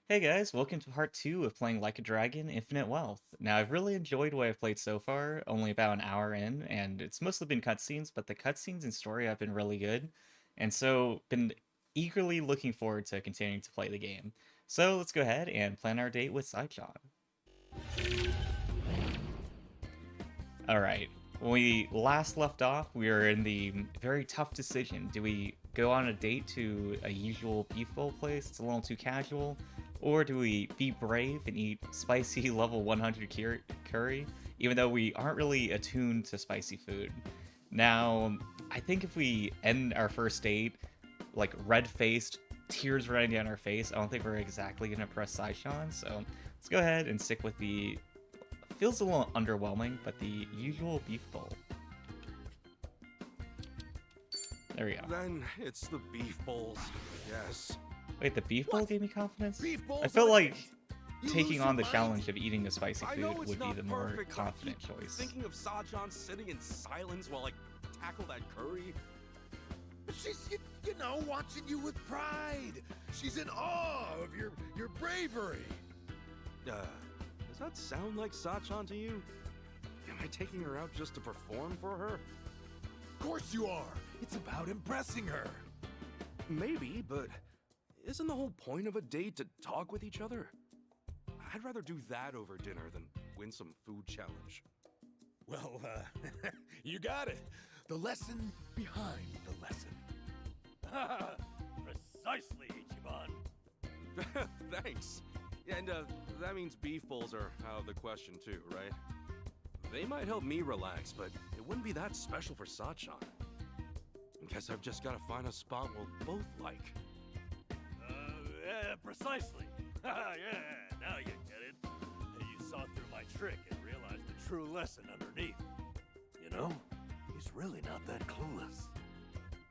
Hey guys, welcome to part 2 of playing Like a Dragon Infinite Wealth. Now, I've really enjoyed what I've played so far, only about an hour in, and it's mostly been cutscenes, but the cutscenes and story have been really good, and so been eagerly looking forward to continuing to play the game. So let's go ahead and plan our date with Sae-chan. Alright, when we last left off, we were in the very tough decision. Do we go on a date to a usual beef bowl place? It's a little too casual. Or do we be brave and eat spicy level 100 curry, even though we aren't really attuned to spicy food? Now, I think if we end our first date, like red-faced, tears running down our face, I don't think we're exactly going to press Sae-chan, so let's go ahead and stick with the feels a little underwhelming, but the usual beef bowl. There we go. Then it's the beef bowls, yes. Wait, the beef bowl gave me confidence? Beef bowls I felt are like date. You taking lose on your the mind? challenge of eating a spicy I food know it's would be not the more perfect, but I confident keep choice. Thinking of Sae-chan sitting in silence while I tackle that curry. She's, you know, watching you with pride. She's in awe of your bravery. Does that sound like Sae-chan to you? Am I taking her out just to perform for her? Of course you are. It's about impressing her. Maybe, but isn't the whole point of a date to talk with each other? I'd rather do that over dinner than win some food challenge. Well, you got it. The lesson behind the lesson. Precisely, Ichiban. Thanks. And that means beef bowls are out of the question too, right? They might help me relax, but it wouldn't be that special for Sae-chan. Guess I've just gotta find a spot we'll both like. Yeah, precisely. Yeah, now you get it. You saw through my trick and realized the true lesson underneath. You know, he's really not that clueless.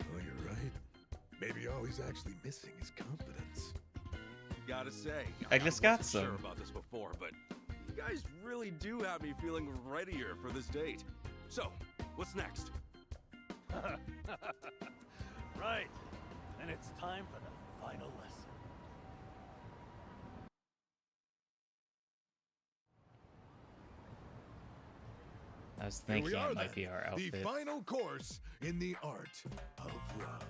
Oh, you're right. Maybe all he's actually missing is confidence. Gotta say, I just got wasn't some. sure about this before, but you guys really do have me feeling readier for this date. So, what's next? Right. And it's time for the final lesson. I was Here thinking we are, it might then. be our The outfit. final course in the art of love.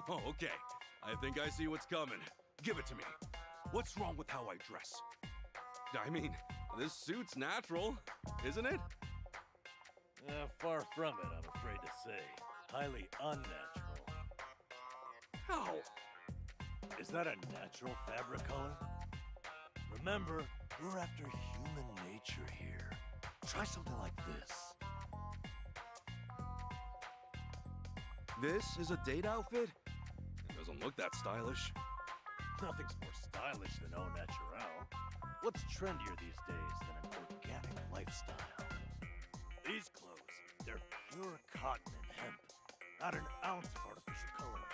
Oh, okay. I think I see what's coming. Give it to me. What's wrong with how I dress? I mean, this suit's natural, isn't it? Far from it, I'm afraid to say. Highly unnatural. How? Is that a natural fabric color? Remember, we're after human nature here. Try something like this. This is a date outfit? It doesn't look that stylish. Nothing's more stylish than au naturel. What's trendier these days than an organic lifestyle? These clothes, they're pure cotton and hemp. Not an ounce of artificial color.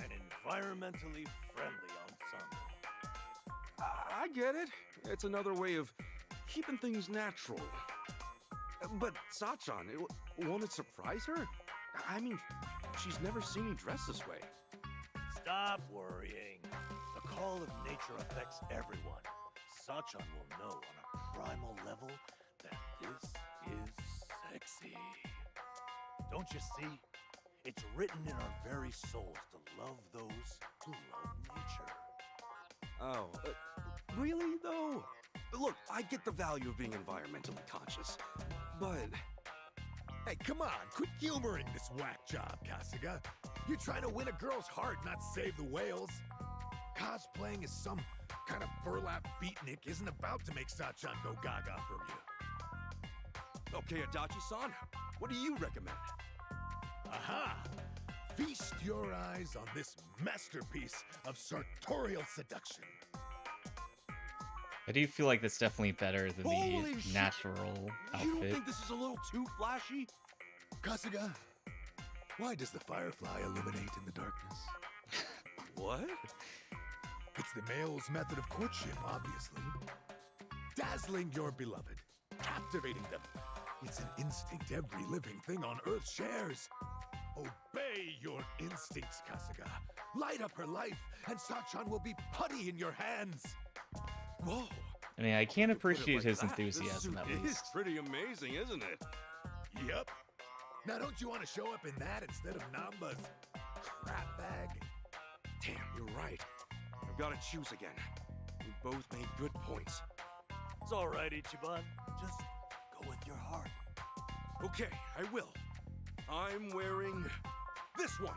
And environmentally friendly ensemble. I get it. It's another way of keeping things natural. But Sae-chan, won't it surprise her? I mean, she's never seen me dress this way. Stop worrying. The call of nature affects everyone. Sae-chan will know on a primal level that this is sexy. Don't you see? It's written in our very souls to love those who love nature. Oh, really though? Look, I get the value of being environmentally conscious, but Hey, come on, quit humoring this whack job, Kasuga. You're trying to win a girl's heart, not save the whales. Cosplaying as some kind of burlap beatnik isn't about to make Sae-chan go gaga for you. okay, Adachi-san, what do you recommend? Aha! Feast your eyes on this masterpiece of sartorial seduction. I do feel like that's definitely better than Holy the shit. natural You don't outfit. think this is a little too flashy? Kasuga, why does the firefly illuminate in the darkness? What? It's the male's method of courtship, obviously. Dazzling your beloved, captivating them. It's an instinct every living thing on Earth shares. Obey your instincts, Kasuga. Light up her life, and Sae-chan will be putty in your hands. Whoa. I mean, I can't You put it appreciate like his that, enthusiasm this at suit least. is pretty amazing, isn't it? Yep. Now don't you want to show up in that instead of Nanba's crap bag? Damn, you're right. I've got to choose again. We both made good points. It's all right, Ichiban. Just go with your heart. Okay, I will. I'm wearing this one.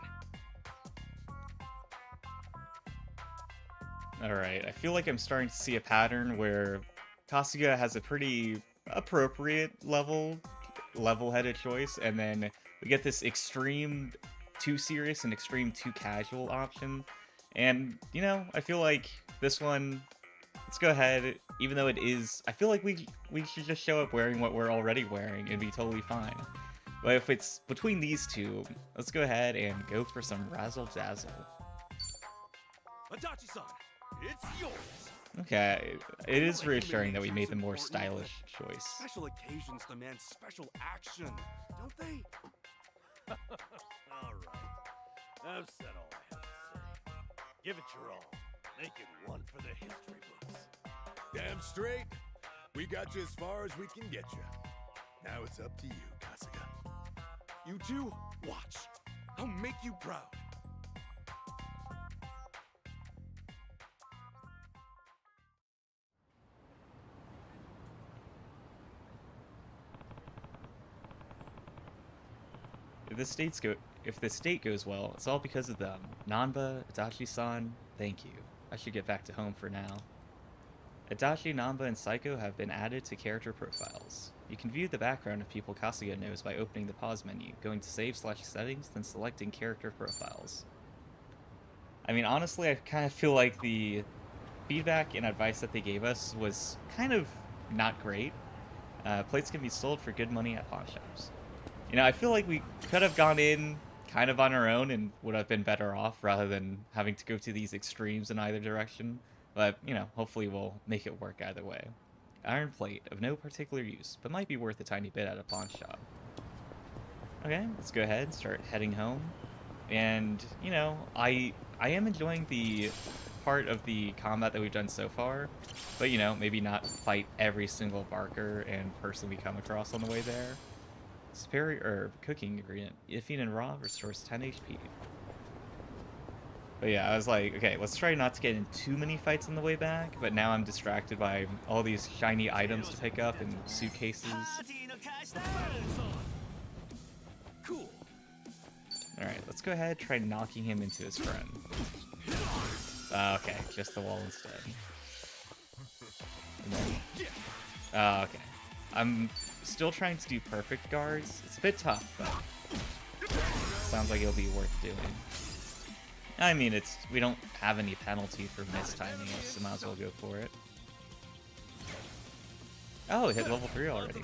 Alright, I feel like I'm starting to see a pattern where Kasuga has a pretty appropriate level-headed choice, and then we get this extreme too serious and extreme too casual option. And, you know, I feel like this one, let's go ahead, even though it is, I feel like we should just show up wearing what we're already wearing and be totally fine. But if it's between these two, let's go ahead and go for some razzle-dazzle. Adachi-san, it's yours. Okay, it is reassuring that we made the more stylish choice. Special occasions demand special action, don't they? All right. I've said all I have to say. Give it your all. Make it one for the history books. Damn straight. We got you as far as we can get you. Now it's up to you, Kasuga. You two, watch. I'll make you proud. If this date goes well, it's all because of them. Nanba, Adachi-san, thank you. I should get back to home for now. Adachi, Nanba, and Saeko have been added to character profiles. You can view the background of people Kasuga knows by opening the pause menu, going to save/settings, then selecting character profiles. I mean, honestly, I kind of feel like the feedback and advice that they gave us was kind of not great. Plates can be sold for good money at pawn shops. You know, I feel like we could have gone in kind of on our own and would have been better off rather than having to go to these extremes in either direction. But, you know, hopefully we'll make it work either way. Iron plate, of no particular use, but might be worth a tiny bit at a pawn shop. Okay, let's go ahead and start heading home. And, you know, I am enjoying the part of the combat that we've done so far. But, you know, maybe not fight every single barker and person we come across on the way there. Superior herb, cooking ingredient. If eaten raw, restores 10 HP. But yeah, I was like, okay, let's try not to get in too many fights on the way back, but now I'm distracted by all these shiny items to pick up and suitcases. Cool. Alright, let's go ahead and try knocking him into his friend. Okay, just the wall instead. And then, okay. I'm still trying to do perfect guards. It's a bit tough, but sounds like it'll be worth doing. I mean, we don't have any penalty for mistiming it, so might as well go for it. Oh, it hit level 3 already.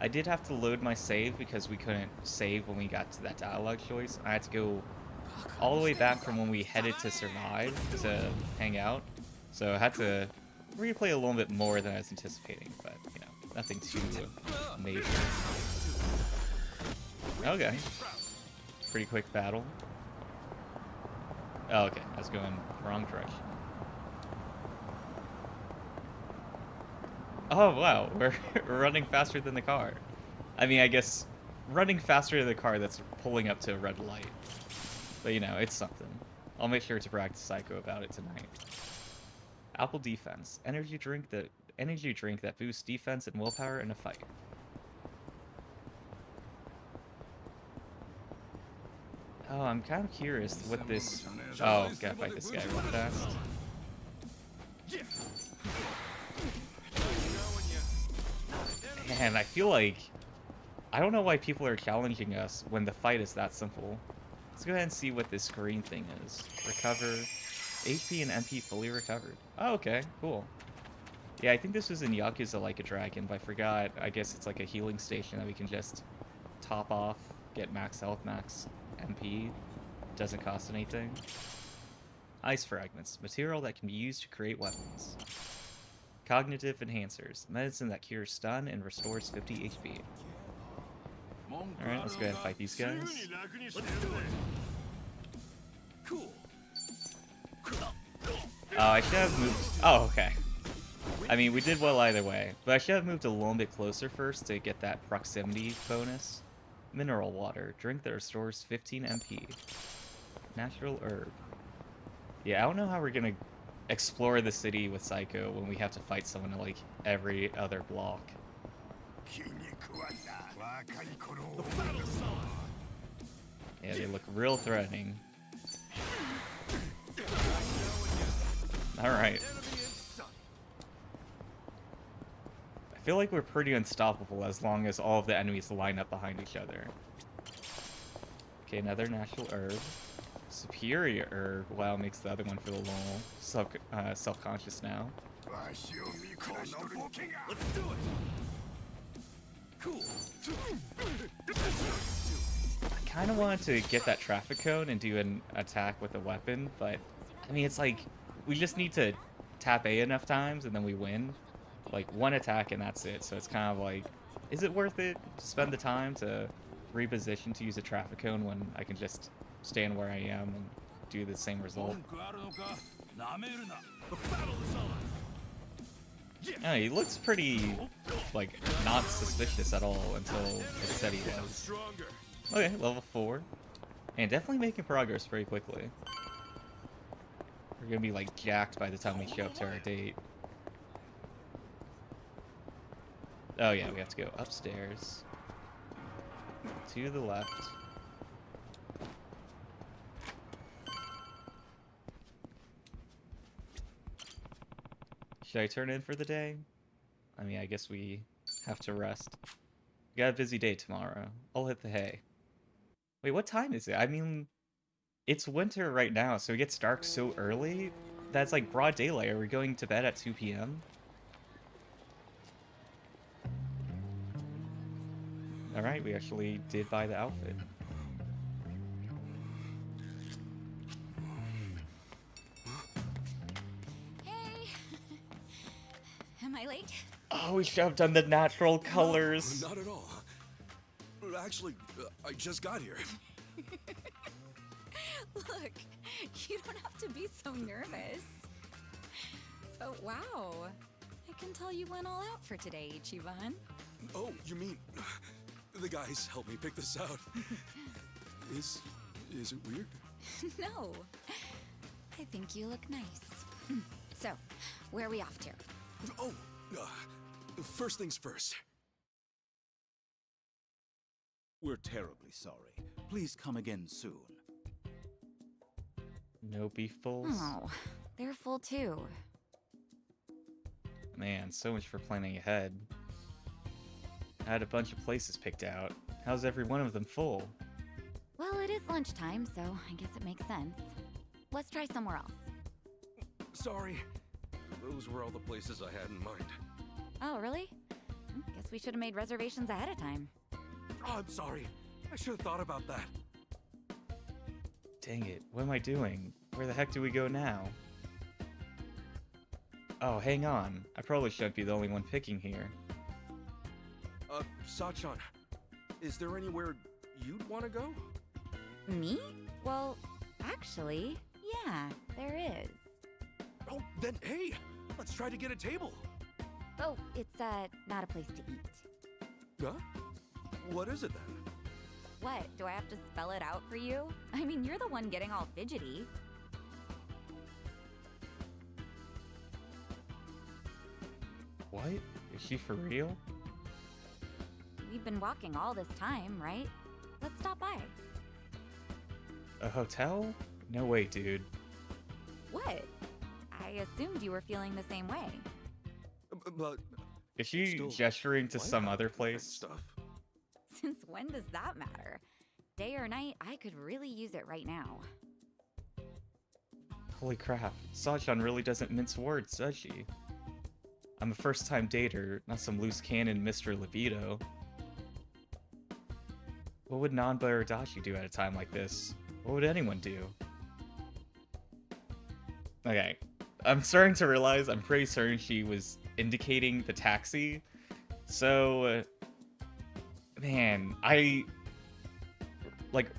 I did have to load my save because we couldn't save when we got to that dialogue choice. I had to go all the way back from when we headed to Survive to hang out. So I had to replay a little bit more than I was anticipating, but, you know, nothing too major. Okay. Pretty quick battle. Oh, okay. I was going wrong direction. Oh, wow. We're running faster than the car. I mean, I guess running faster than the car that's pulling up to a red light. But, you know, it's something. I'll make sure to brag to Saeko about it tonight. Apple defense. Energy drink that boosts defense and willpower in a fight. Oh, I'm kind of curious what this... Oh, gotta fight this guy real fast. Man, I feel like... I don't know why people are challenging us when the fight is that simple. Let's go ahead and see what this green thing is. Recover. HP and MP fully recovered. Oh, okay. Cool. Yeah, I think this was in Yakuza Like a Dragon, but I forgot. I guess it's like a healing station that we can just top off, get max health, max MP. Doesn't cost anything. Ice fragments. Material that can be used to create weapons. Cognitive enhancers. Medicine that cures stun and restores 50 HP. Alright, let's go ahead and fight these guys. Let's do it. Cool. Oh, I should have moved... Oh, okay. I mean, we did well either way. But I should have moved a little bit closer first to get that proximity bonus. Mineral water. Drink that restores 15 MP. Natural herb. Yeah, I don't know how we're gonna explore the city with Saeko when we have to fight someone like every other block. Yeah, they look real threatening. Alright. I feel like we're pretty unstoppable as long as all of the enemies line up behind each other. Okay, another natural herb. Superior herb. Wow, makes the other one feel a little self-conscious now. Let's do it. Cool. I kind of wanted to get that traffic cone and do an attack with a weapon, but I mean, it's like we just need to tap A enough times and then we win. Like one attack and that's it. So it's kind of like, is it worth it to spend the time to reposition to use a traffic cone when I can just stand where I am and do the same result? Yeah, he looks pretty, like, not suspicious at all until it said he was. Okay, level 4. And definitely making progress very quickly. We're gonna be, like, jacked by the time we show up to our date. Oh yeah, we have to go upstairs. To the left. Should I turn in for the day? I mean, I guess we have to rest. We got a busy day tomorrow. I'll hit the hay. Wait, what time is it? I mean, it's winter right now, so it gets dark so early. That's like broad daylight. Are we going to bed at 2 p.m.? Alright, we actually did buy the outfit. Am I late? Oh, we should have done the natural colors. Not at all. Actually, I just got here. Look, you don't have to be so nervous. But wow, I can tell you went all out for today, Ichiban. Oh, you mean the guys helped me pick this out? Is it weird? No, I think you look nice. So, where are we off to? Oh, first things first. We're terribly sorry. Please come again soon. No beef bowls? Oh, they're full too. Man, so much for planning ahead. I had a bunch of places picked out. How's every one of them full? Well, it is lunchtime, so I guess it makes sense. Let's try somewhere else. Sorry. Those were all the places I had in mind. Oh, really? Guess we should have made reservations ahead of time. Oh, I'm sorry. I should have thought about that. Dang it, what am I doing? Where the heck do we go now? Oh, hang on. I probably shouldn't be the only one picking here. Sae-chan, is there anywhere you'd want to go? Me? Well, actually, yeah, there is. Oh, then hey, let's try to get a table. Oh, it's, not a place to eat. Huh? What is it then? What, do I have to spell it out for you? I mean, you're the one getting all fidgety. What? Is she for real? We've been walking all this time, right? Let's stop by. A hotel? No way, dude. What? I assumed you were feeling the same way. But Is she Still, gesturing to why some not? other That place? stuff. Since when does that matter? Day or night, I could really use it right now. Holy crap, Sae-chan really doesn't mince words, does she? I'm a first-time dater, not some loose cannon Mr. Libido. What would Nanba or Adachi do at a time like this? What would anyone do? Okay, I'm starting to realize I'm pretty certain she was indicating the taxi. So, man, like,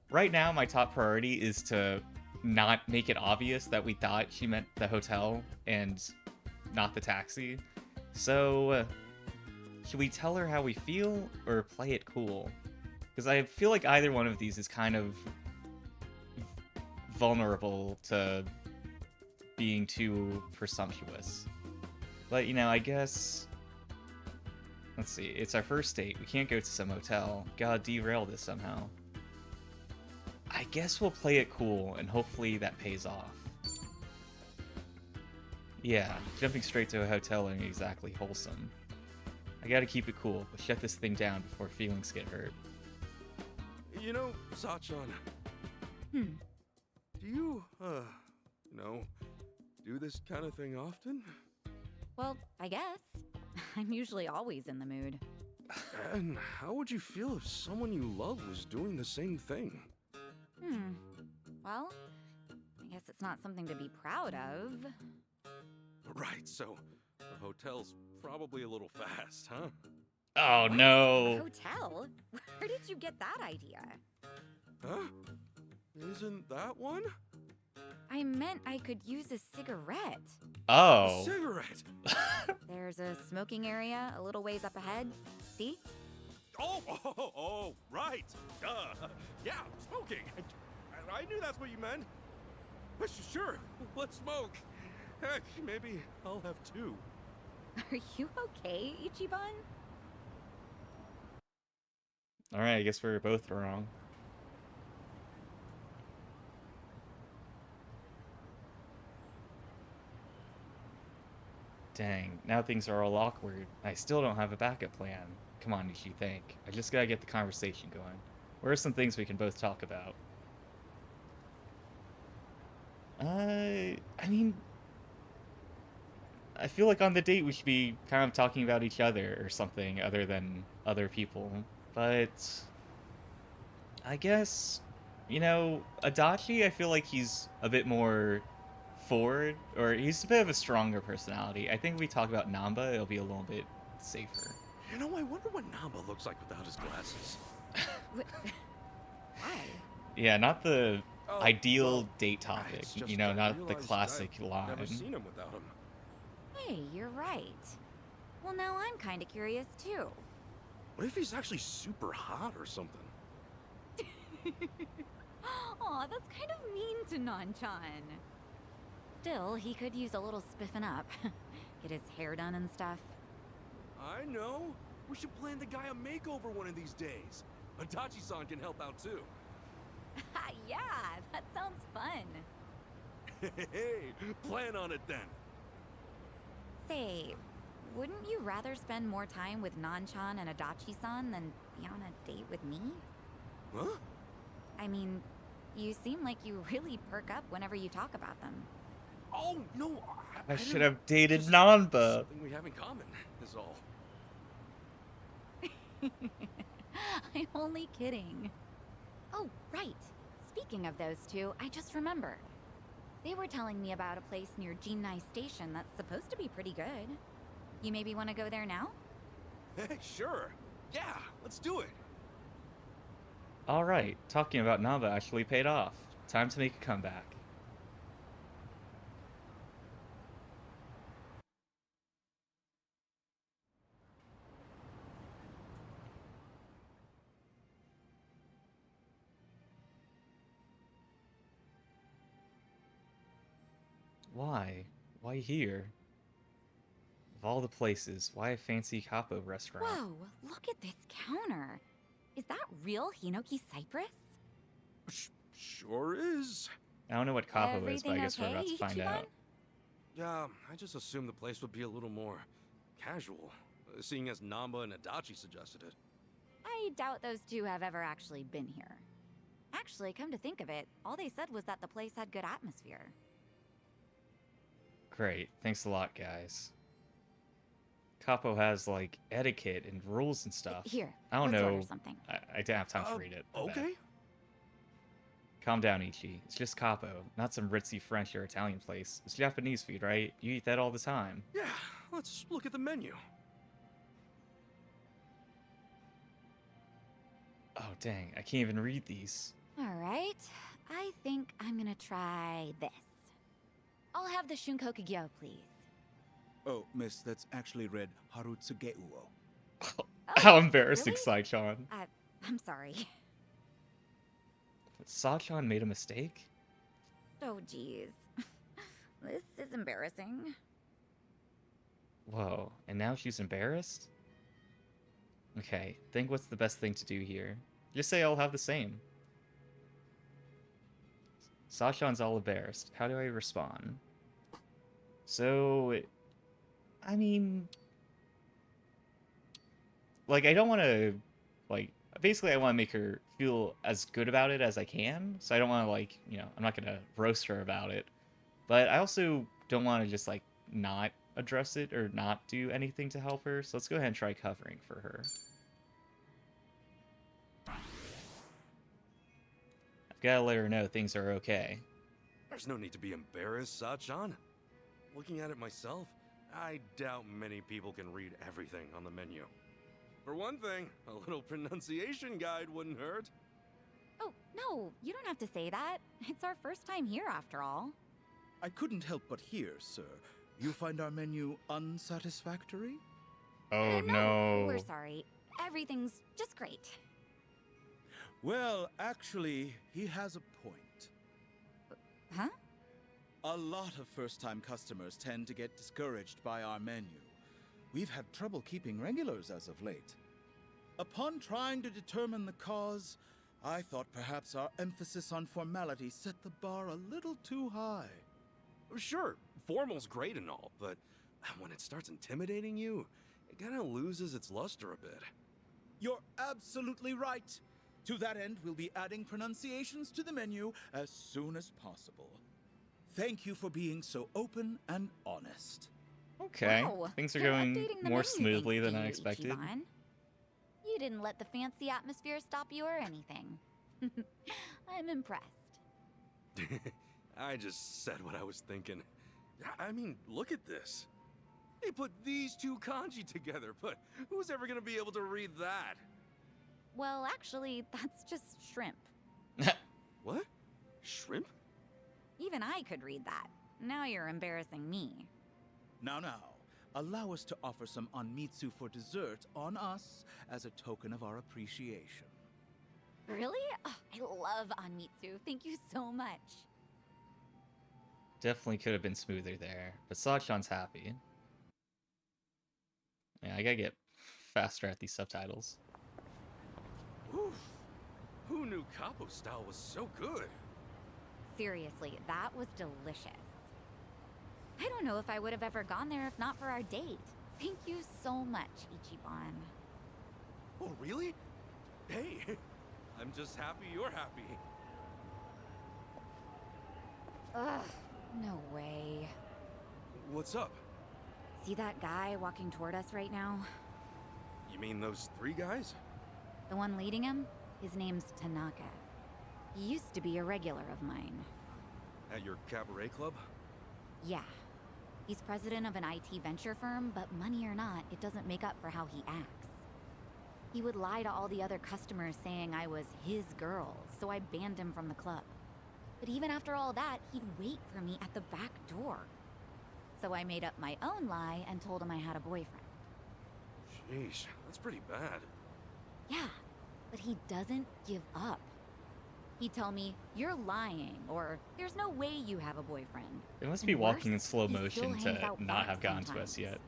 right now my top priority is to not make it obvious that we thought she meant the hotel and not the taxi. So, should we tell her how we feel or play it cool? Because I feel like either one of these is kind of vulnerable to being too presumptuous. But, you know, I guess... Let's see, it's our first date. We can't go to some hotel. Gotta derail this somehow. I guess we'll play it cool, and hopefully that pays off. Yeah, jumping straight to a hotel ain't exactly wholesome. I gotta keep it cool, but shut this thing down before feelings get hurt. You know, Sae-chan, Hmm. do you, do this kind of thing often? Well, I guess. I'm usually always in the mood. And how would you feel if someone you love was doing the same thing? Well, I guess it's not something to be proud of. Right, so the hotel's probably a little fast, huh? Oh A no! hotel? Where did you get that idea? Huh? Isn't that one? I meant I could use a cigarette. Oh. A cigarette! There's a smoking area a little ways up ahead. See? Oh, right! Duh! Yeah, smoking! I knew that's what you meant! Sure, let's smoke! Heck, maybe I'll have two. Are you okay, Ichiban? Alright, I guess we were both wrong. Dang, now things are all awkward. I still don't have a backup plan. Come on, Nishi, think. I just gotta get the conversation going. What are some things we can both talk about? I mean... I feel like on the date we should be kind of talking about each other or something other than other people. But... I guess... You know, Adachi, I feel like he's a bit more forward, or he's a bit of a stronger personality. I think if we talk about Nanba, it'll be a little bit safer. You know, I wonder what Nanba looks like without his glasses. Why? Yeah, not the Oh, ideal well, date topic, it's just you know, I not the realized classic I've line. never seen him without him. Hey, you're right. Well, now I'm kind of curious too. What if he's actually super hot or something? Aw, that's kind of mean to Nan-chan. Still, he could use a little spiffing up. Get his hair done and stuff. I know. We should plan the guy a makeover one of these days. Adachi-san can help out too. Yeah, that sounds fun. Hey, plan on it then. Say, wouldn't you rather spend more time with Nan-chan and Adachi-san than be on a date with me? Huh? I mean, you seem like you really perk up whenever you talk about them. Oh, no. I didn't- should have dated just Nanba. Something we have in common is all. I'm only kidding. Oh, right. Speaking of those two, I just remembered. They were telling me about a place near Jinnai Station that's supposed to be pretty good. You maybe want to go there now? Hey, sure. Yeah, let's do it. Alright, talking about Nanba actually paid off. Time to make a comeback. Why? Why here? Of all the places, why a fancy Kappo restaurant? Whoa, look at this counter. Is that real Hinoki cypress? Sure is. I don't know what Kappo is, but I Everything guess we're about to okay, find Ichiban? out. Yeah, I just assumed the place would be a little more casual, seeing as Nanba and Adachi suggested it. I doubt those two have ever actually been here. Actually, come to think of it, all they said was that the place had good atmosphere. Great, thanks a lot, guys. Kappo has, like, etiquette and rules and stuff. Here, I don't let's know. order something. I didn't have time to read it. my bad. Okay. Calm down, Ichi. It's just Kappo, not some ritzy French or Italian place. It's Japanese food, right? You eat that all the time. Yeah, Let's look at the menu. Oh, dang. I can't even read these. Alright, I think I'm gonna try this. I'll have the Shunkokugyo, please. Oh, miss, that's actually read Harutsugeuo. Oh, How embarrassing, really? Sae-chan. I'm sorry. Sae-chan made a mistake? Oh, geez. This is embarrassing. Whoa, and now she's embarrassed? Okay, think what's the best thing to do here. Just say I'll have the same. Sae-chan's all embarrassed. How do I respond? So, I mean... Like, I don't want to... Like, basically I want to make her feel as good about it as I can. So I don't want to, like, you know, I'm not going to roast her about it. But I also don't want to just, like, not address it or not do anything to help her. So let's go ahead and try covering for her. I've got to let her know things are okay. There's no need to be embarrassed, Sae-chan. Looking at it myself, I doubt many people can read everything on the menu. For one thing, a little pronunciation guide wouldn't hurt. Oh, no, you don't have to say that. It's our first time here, after all. I couldn't help but hear, sir. You find our menu unsatisfactory? Oh, No, no. we're sorry. Everything's just great. Well, actually, he has a point. Huh? A lot of first-time customers tend to get discouraged by our menu. We've had trouble keeping regulars as of late. Upon trying to determine the cause, I thought perhaps our emphasis on formality set the bar a little too high. Sure, formal's great and all, but when it starts intimidating you, it kind of loses its luster a bit. You're absolutely right. To that end, we'll be adding pronunciations to the menu as soon as possible. Thank you for being so open and honest. Okay, Wow, things are they're going updating the more menu smoothly thanks than to I you, expected. Ichiban. You didn't let the fancy atmosphere stop you or anything. I'm impressed. I just said what I was thinking. I mean, look at this. They put these two kanji together, but who's ever gonna be able to read that? Well, actually, that's just shrimp. What? Shrimp? Even I could read that. Now you're embarrassing me. Now, allow us to offer some anmitsu for dessert on us as a token of our appreciation. Really? Oh, I love Anmitsu. Thank you so much. Definitely could have been smoother there, but Sae-chan's happy. Yeah, I gotta get faster at these subtitles. Oof. Who knew Kappo style was so good? Seriously, that was delicious. I don't know if I would have ever gone there if not for our date. Thank you so much, Ichiban. Oh, really? Hey, I'm just happy you're happy. Ugh, no way. What's up? See that guy walking toward us right now? You mean those three guys? The one leading him? His name's Tanaka. He used to be a regular of mine. At your cabaret club? Yeah. He's president of an IT venture firm, but money or not, it doesn't make up for how he acts. He would lie to all the other customers saying I was his girl, so I banned him from the club. But even after all that, he'd wait for me at the back door. So I made up my own lie and told him I had a boyfriend. Sheesh, that's pretty bad. Yeah, but he doesn't give up. He'd tell me, "You're lying," or "There's no way you have a boyfriend." They must be And walking in worse, slow he still motion hangs to out not back have gotten to sometimes. us yet.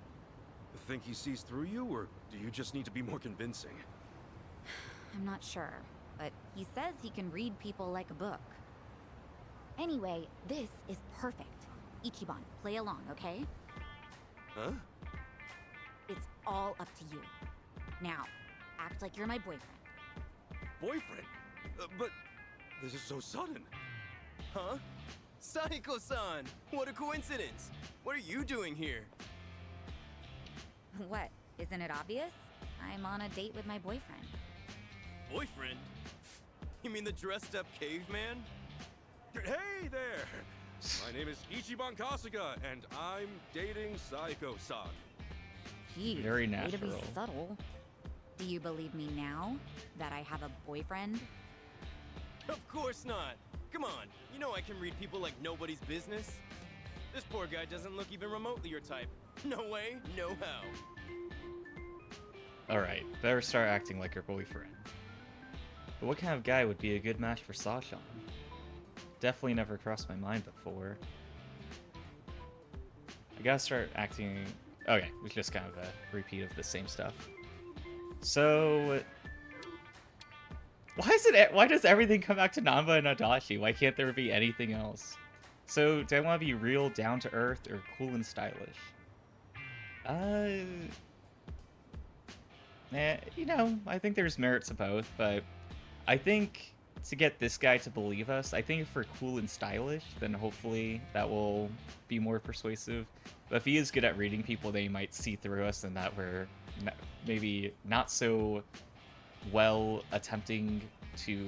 Think he sees through you, or do you just need to be more convincing? I'm not sure, but he says he can read people like a book. Anyway, this is perfect. Ichiban, play along, okay? Huh? It's all up to you. Now, act like you're my boyfriend. Boyfriend? But this is so sudden. Huh? Saeko-san! What a coincidence! What are you doing here? What? Isn't it obvious? I'm on a date with my boyfriend. Boyfriend? You mean the dressed-up caveman? Hey there! My name is Ichiban Kasuga, and I'm dating Saeko-san. Gee, Very way to be natural. subtle. Do you believe me now that I have a boyfriend? Of course not. Come on, you know I can read people like nobody's business. This poor guy doesn't look even remotely your type. No way, no how. Alright, better start acting like your boyfriend. But what kind of guy would be a good match for Sae-chan? Definitely never crossed my mind before. I gotta start acting... Okay, it was just kind of a repeat of the same stuff. So... Why does everything come back to Nanba and Adachi? Why can't there be anything else? So, do I want to be real, down-to-earth, or cool and stylish? You know, I think there's merit to both, but I think to get this guy to believe us, I think if we're cool and stylish, then hopefully that will be more persuasive. But if he is good at reading people, then he might see through us and that we're maybe not so well attempting to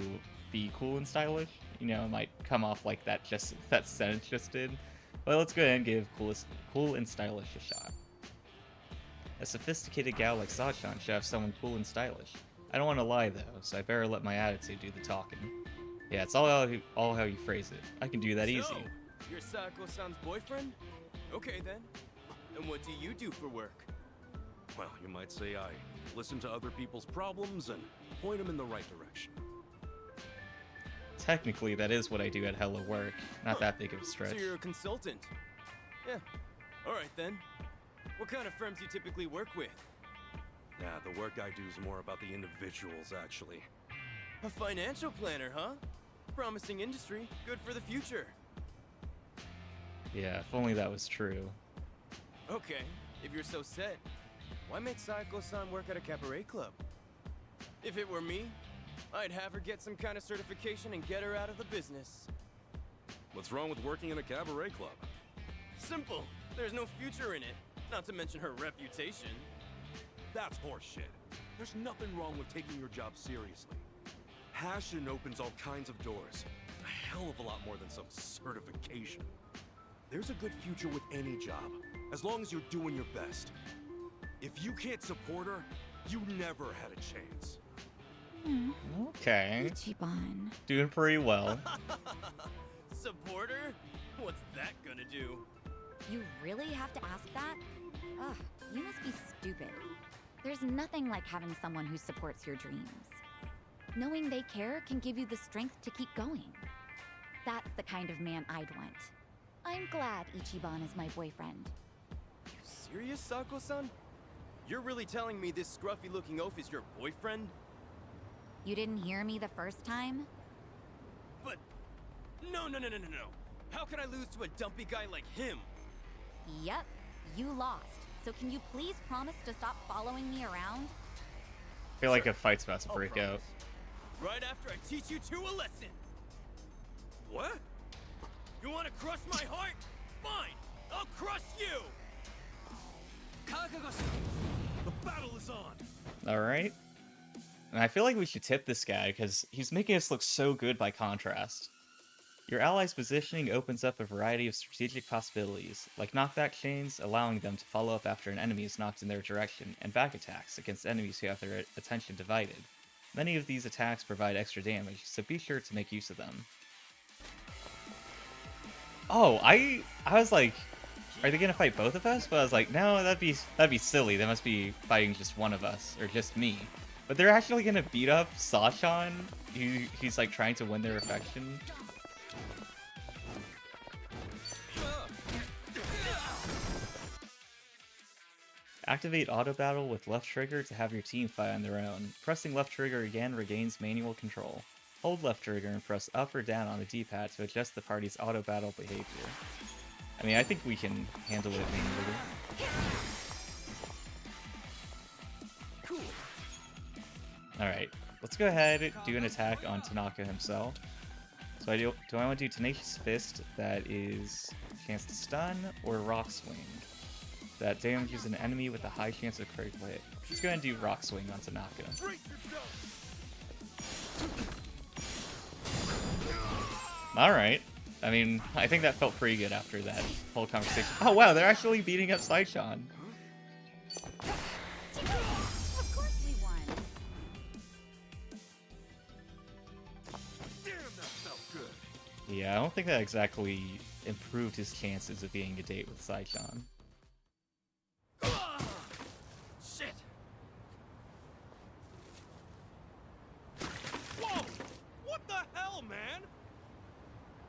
be cool and stylish. You know, it might come off like that sentence just did. But let's go ahead and give cool and stylish a shot. A sophisticated gal like Sae-chan should have someone cool and stylish. I don't want to lie though, so I better let my attitude do the talking. Yeah, it's all how you phrase it. I can do that easy. So, you're Saeko-san's boyfriend? Okay then. And what do you do for work? Well, you might say I listen to other people's problems and point them in the right direction. Technically, that is what I do at Hello Work. Not that big of a stretch. So you're a consultant? Yeah. Alright then. What kind of firms do you typically work with? Yeah, the work I do is more about the individuals, actually. A financial planner, huh? Promising industry, good for the future. Yeah, if only that was true. Okay, if you're so set, why make Saeko-san work at a cabaret club? If it were me, I'd have her get some kind of certification and get her out of the business. What's wrong with working in a cabaret club? Simple. There's no future in it. Not to mention her reputation. That's horseshit. There's nothing wrong with taking your job seriously. Passion opens all kinds of doors. A hell of a lot more than some certification. There's a good future with any job, as long as you're doing your best. If you can't support her, you never had a chance. Okay. Ichiban. Doing pretty well. Support her? What's that gonna do? You really have to ask that? Ugh, you must be stupid. There's nothing like having someone who supports your dreams. Knowing they care can give you the strength to keep going. That's the kind of man I'd want. I'm glad Ichiban is my boyfriend. You serious, Saeko-san? You're really telling me this scruffy-looking oaf is your boyfriend? You didn't hear me the first time? But... No. How can I lose to a dumpy guy like him? Yep, you lost. So can you please promise to stop following me around? I feel like a fight's about to break out. Right after I teach you two a lesson. What? You want to crush my heart? Fine, I'll crush you! The battle is on. Alright. And I feel like we should tip this guy, because he's making us look so good by contrast. Your allies' positioning opens up a variety of strategic possibilities, like knockback chains, allowing them to follow up after an enemy is knocked in their direction, and back attacks against enemies who have their attention divided. Many of these attacks provide extra damage, so be sure to make use of them. Oh, I was like, are they gonna fight both of us? But I was like, no, that'd be silly. They must be fighting just one of us, or just me. But they're actually gonna beat up Sae-chan. He's like trying to win their affection. Activate auto battle with left trigger to have your team fight on their own. Pressing left trigger again regains manual control. Hold left trigger and press up or down on the D-pad to adjust the party's auto battle behavior. I mean, I think we can handle it manually. Cool. Alright, let's go ahead and do an attack on Tanaka himself. So do I want to do Tenacious Fist, that is chance to stun, or Rock Swing, that damages an enemy with a high chance of critical hit. Let's go ahead and do Rock Swing on Tanaka. Alright. I mean, I think that felt pretty good after that whole conversation. Oh wow, they're actually beating up Sae-chan. Yeah, I don't think that exactly improved his chances of being a date with Sae-chan. Shit! Whoa! What the hell, man?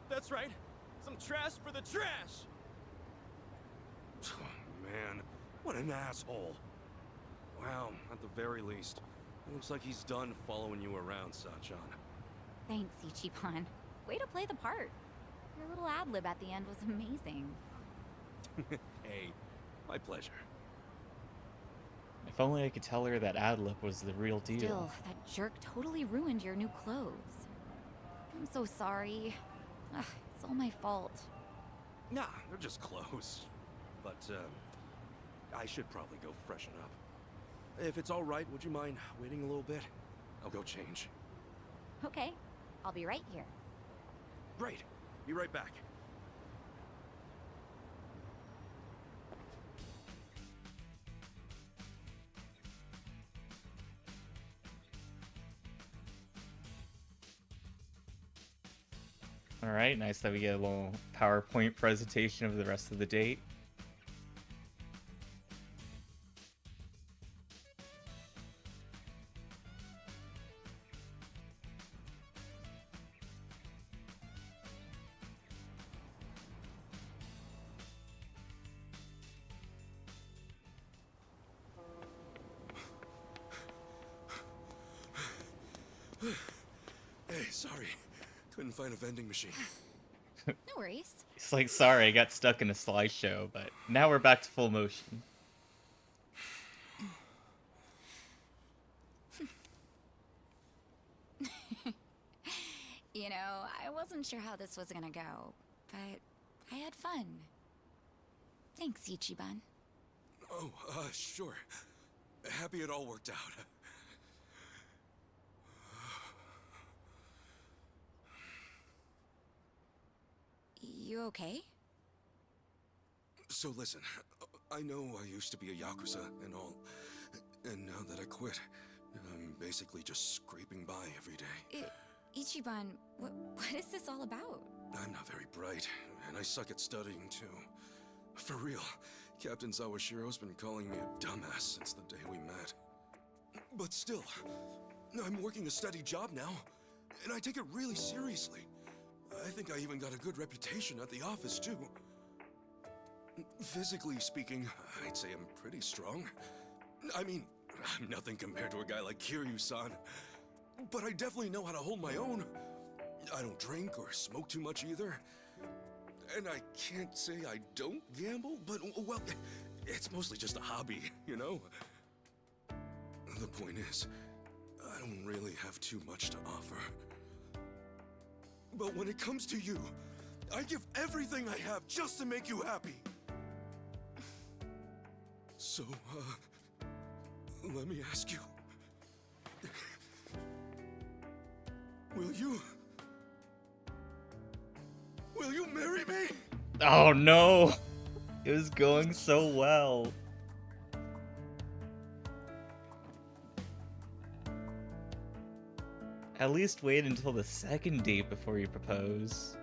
That's right. Some trash for the trash! Man, what an asshole. Wow, at the very least, it looks like he's done following you around, Sae-chan. Thanks, Ichiban. Way to play the part. Your little ad-lib at the end was amazing. Hey, my pleasure. If only I could tell her that ad-lib was the real deal. Still, that jerk totally ruined your new clothes. I'm so sorry. Ugh, it's all my fault. Nah, they're just clothes. But, I should probably go freshen up. If it's all right, would you mind waiting a little bit? I'll go change. Okay, I'll be right here. Great. Be right back. Alright, nice that we get a little PowerPoint presentation of the rest of the date. Hey, sorry. Couldn't find a vending machine. No worries. It's like, sorry, I got stuck in a slideshow, but now we're back to full motion. You know, I wasn't sure how this was gonna go, but I had fun. Thanks, Ichiban. Oh, sure. Happy it all worked out. You okay? So listen, I know I used to be a Yakuza and all, and now that I quit, I'm basically just scraping by every day. Ichiban, what is this all about? I'm not very bright, and I suck at studying too. For real, Captain Sawashiro's been calling me a dumbass since the day we met. But still, I'm working a steady job now, and I take it really seriously. I think I even got a good reputation at the office too. Physically speaking, I'd say I'm pretty strong. I mean, I'm nothing compared to a guy like Kiryu-san. But I definitely know how to hold my own. I don't drink or smoke too much either. And I can't say I don't gamble, but, well, it's mostly just a hobby, you know? The point is, I don't really have too much to offer. But when it comes to you, I give everything I have just to make you happy. So, let me ask you. Will you marry me? Oh no! It was going so well. At least wait until the second date before you propose.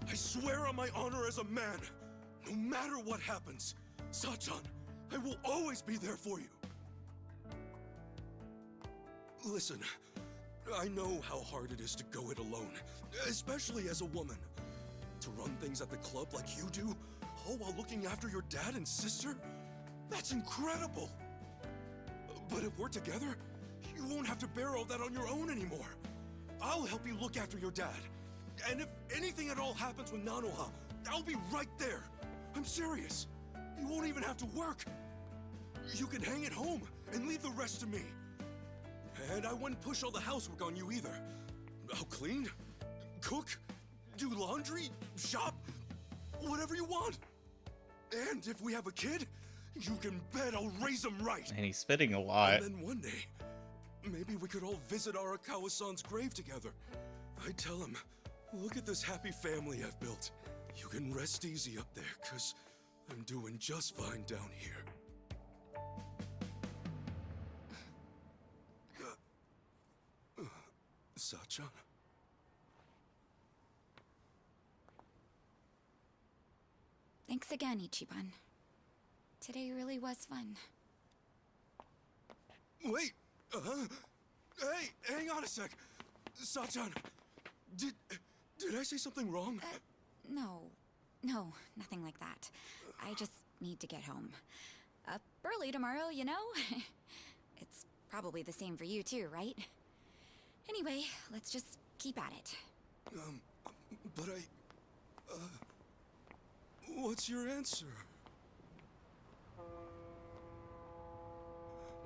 I swear on my honor as a man, no matter what happens, Sae-chan, I will always be there for you. Listen, I know how hard it is to go it alone, especially as a woman. To run things at the club like you do, all while looking after your dad and sister? That's incredible! But if we're together, you won't have to bear all that on your own anymore. I'll help you look after your dad. And if anything at all happens with Nanoha, I'll be right there. I'm serious. You won't even have to work. You can hang at home and leave the rest to me. And I wouldn't push all the housework on you either. I'll clean, cook, do laundry, shop, whatever you want. And if we have a kid, you can bet I'll raise him right. And he's spitting a lot. And then one day, maybe we could all visit Arakawa-san's grave together. I'd tell him, look at this happy family I've built. You can rest easy up there, 'cause I'm doing just fine down here. Sae-chan? Thanks again, Ichiban. Today really was fun. Wait! Hey, hang on a sec! Sae-chan, did I say something wrong? No, nothing like that. I just need to get home. Up early tomorrow, you know? It's probably the same for you too, right? Anyway, let's just keep at it. But what's your answer?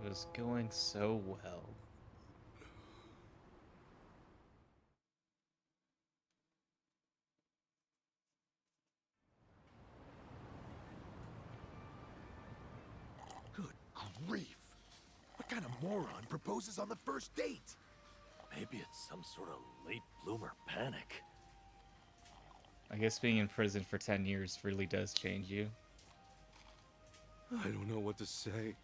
It was going so well. Good grief! What kind of moron proposes on the first date? Maybe it's some sort of late bloomer panic. I guess being in prison for 10 years really does change you. I don't know what to say.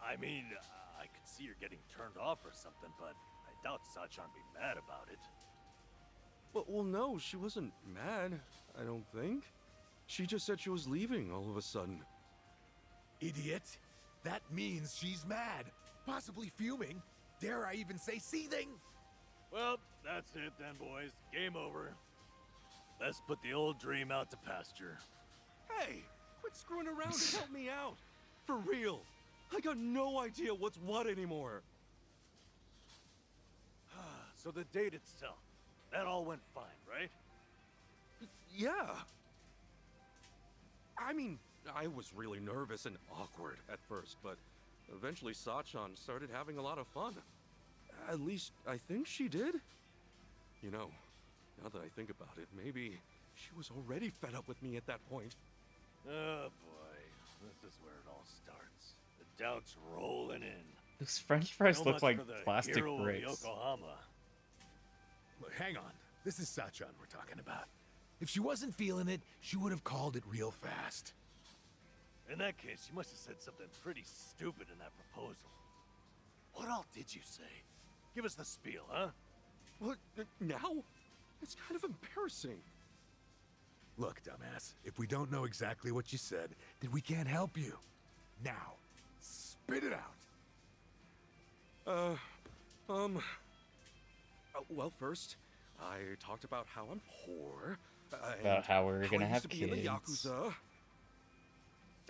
I mean, I could see her getting turned off or something, but I doubt Sae-chan be mad about it. Well, no, she wasn't mad, I don't think. She just said she was leaving all of a sudden. Idiot! That means she's mad, possibly fuming. Dare I even say seething? Well, that's it then, boys. Game over. Let's put the old dream out to pasture. Hey, quit screwing around and help me out. For real. I got no idea what's what anymore. So the date itself, that all went fine, right? Yeah. I mean, I was really nervous and awkward at first, but eventually Sae-chan started having a lot of fun. At least, I think she did. You know, now that I think about it, maybe she was already fed up with me at that point. Oh boy, this is where it all starts. The doubts rolling in. Those French fries So look much like for the plastic hero of bricks. Yokohama. Look, hang on. This is Sae-chan we're talking about. If she wasn't feeling it, she would have called it real fast. In that case, you must have said something pretty stupid in that proposal. What all did you say? Give us the spiel, huh? What, now? It's kind of embarrassing. Look, dumbass, if we don't know exactly what you said, then we can't help you. Now, spit it out. Well, first, I talked about how I'm poor. About how we're gonna I have used to be in the kids. Yakuza.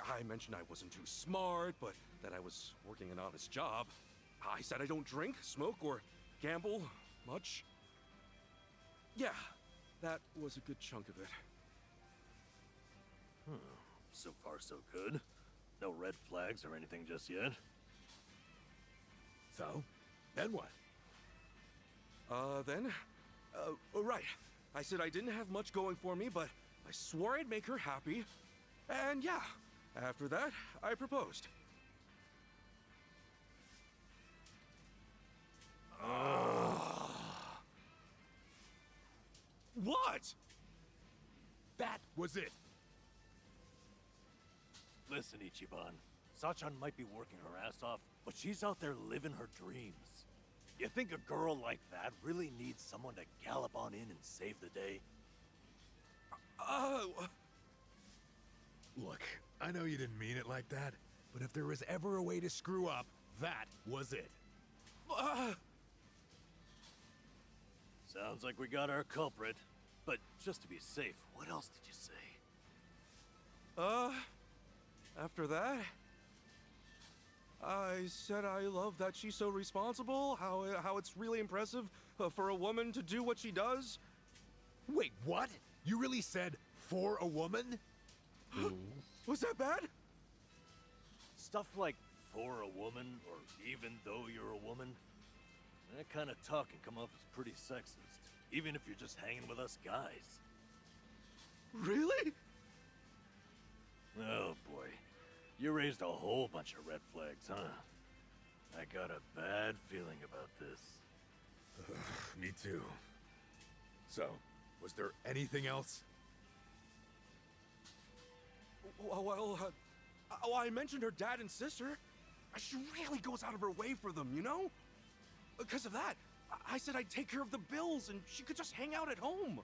I mentioned I wasn't too smart, but that I was working an honest job. I said I don't drink, smoke, or gamble much. Yeah, that was a good chunk of it. So far, so good. No red flags or anything just yet. So, then what? Right. I said I didn't have much going for me, but I swore I'd make her happy. And yeah, after that, I proposed. What? That was it. Listen, Ichiban. Sae-chan might be working her ass off, but she's out there living her dreams. You think a girl like that really needs someone to gallop on in and save the day? Look, I know you didn't mean it like that, but if there was ever a way to screw up, that was it. Sounds like we got our culprit. But just to be safe, what else did you say? After that, I said I love that she's so responsible, how it's really impressive for a woman to do what she does. Wait, what? You really said for a woman? Ooh. Was that bad? Stuff like for a woman, or even though you're a woman, that kind of talk can come off as pretty sexist, even if you're just hanging with us guys. Really? Oh boy, you raised a whole bunch of red flags, huh? I got a bad feeling about this. Me too. So, was there anything else? Well, I mentioned her dad and sister. She really goes out of her way for them, you know? Because of that, I said I'd take care of the bills and she could just hang out at home.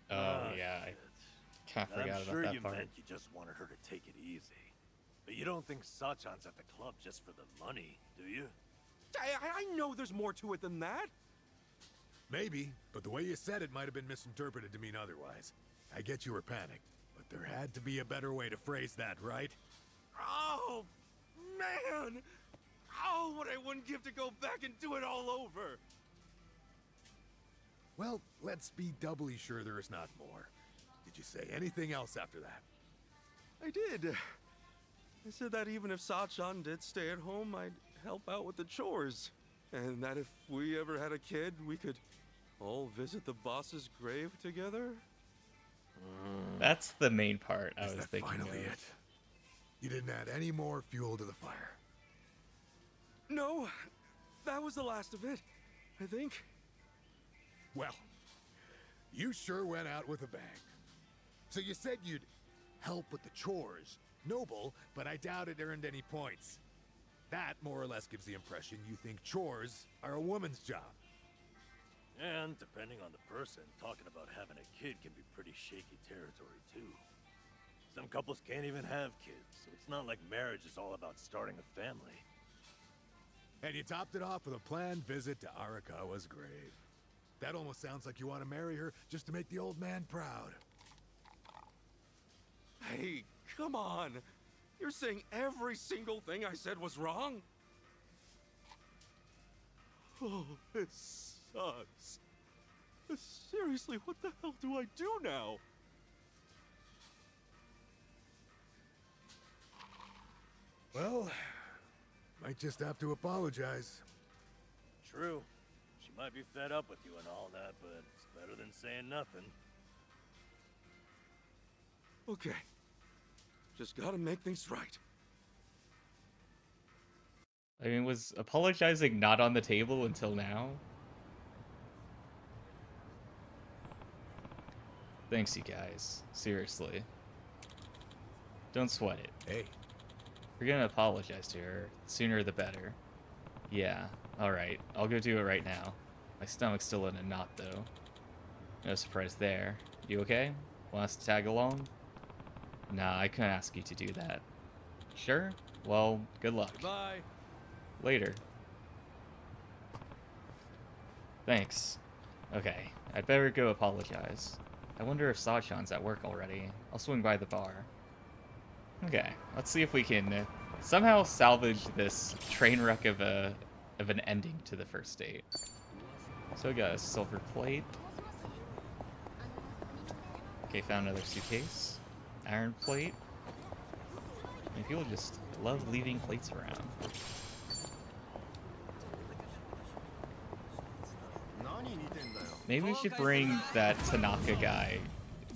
Oh, yeah. Kind of I'm forgot sure about you that part. meant you just wanted her to take it easy. But you don't think Sae-chan's at the club just for the money, do you? I know there's more to it than that. Maybe, but the way you said it might have been misinterpreted to mean otherwise. I get you were panicked, but there had to be a better way to phrase that, right? Oh, man! Oh, what I wouldn't give to go back and do it all over! Well, let's be doubly sure there is not more. Did you say anything else after that? I did. I said that even if Sae-chan did stay at home, I'd help out with the chores. And that if we ever had a kid, we could all visit the boss's grave together? That's the main part I Is was that thinking finally of. it? You didn't add any more fuel to the fire. No, that was the last of it, I think. Well, you sure went out with a bang. So you said you'd help with the chores. Noble, but I doubt it earned any points. That more or less gives the impression you think chores are a woman's job. And depending on the person, talking about having a kid can be pretty shaky territory too. Some couples can't even have kids, so it's not like marriage is all about starting a family. And you topped it off with a planned visit to Arakawa's grave. That almost sounds like you want to marry her just to make the old man proud. Hey, come on. You're saying every single thing I said was wrong? Oh, this sucks. Seriously, what the hell do I do now? Well, might just have to apologize. True. She might be fed up with you and all that, but it's better than saying nothing. Okay. Just gotta make things right. I mean, was apologizing not on the table until now? Thanks, you guys. Seriously. Don't sweat it. Hey, If you're gonna apologize to her, the sooner the better. Yeah, alright. I'll go do it right now. My stomach's still in a knot, though. No surprise there. You okay? Want us to tag along? Nah, I couldn't ask you to do that. Sure? Well, good luck. Bye. Later. Thanks. Okay, I'd better go apologize. I wonder if Sae-chan's at work already. I'll swing by the bar. Okay, let's see if we can somehow salvage this train wreck of an ending to the first date. So we got a silver plate. Okay, found another suitcase. Iron plate. And people just love leaving plates around. Maybe we should bring that Tanaka guy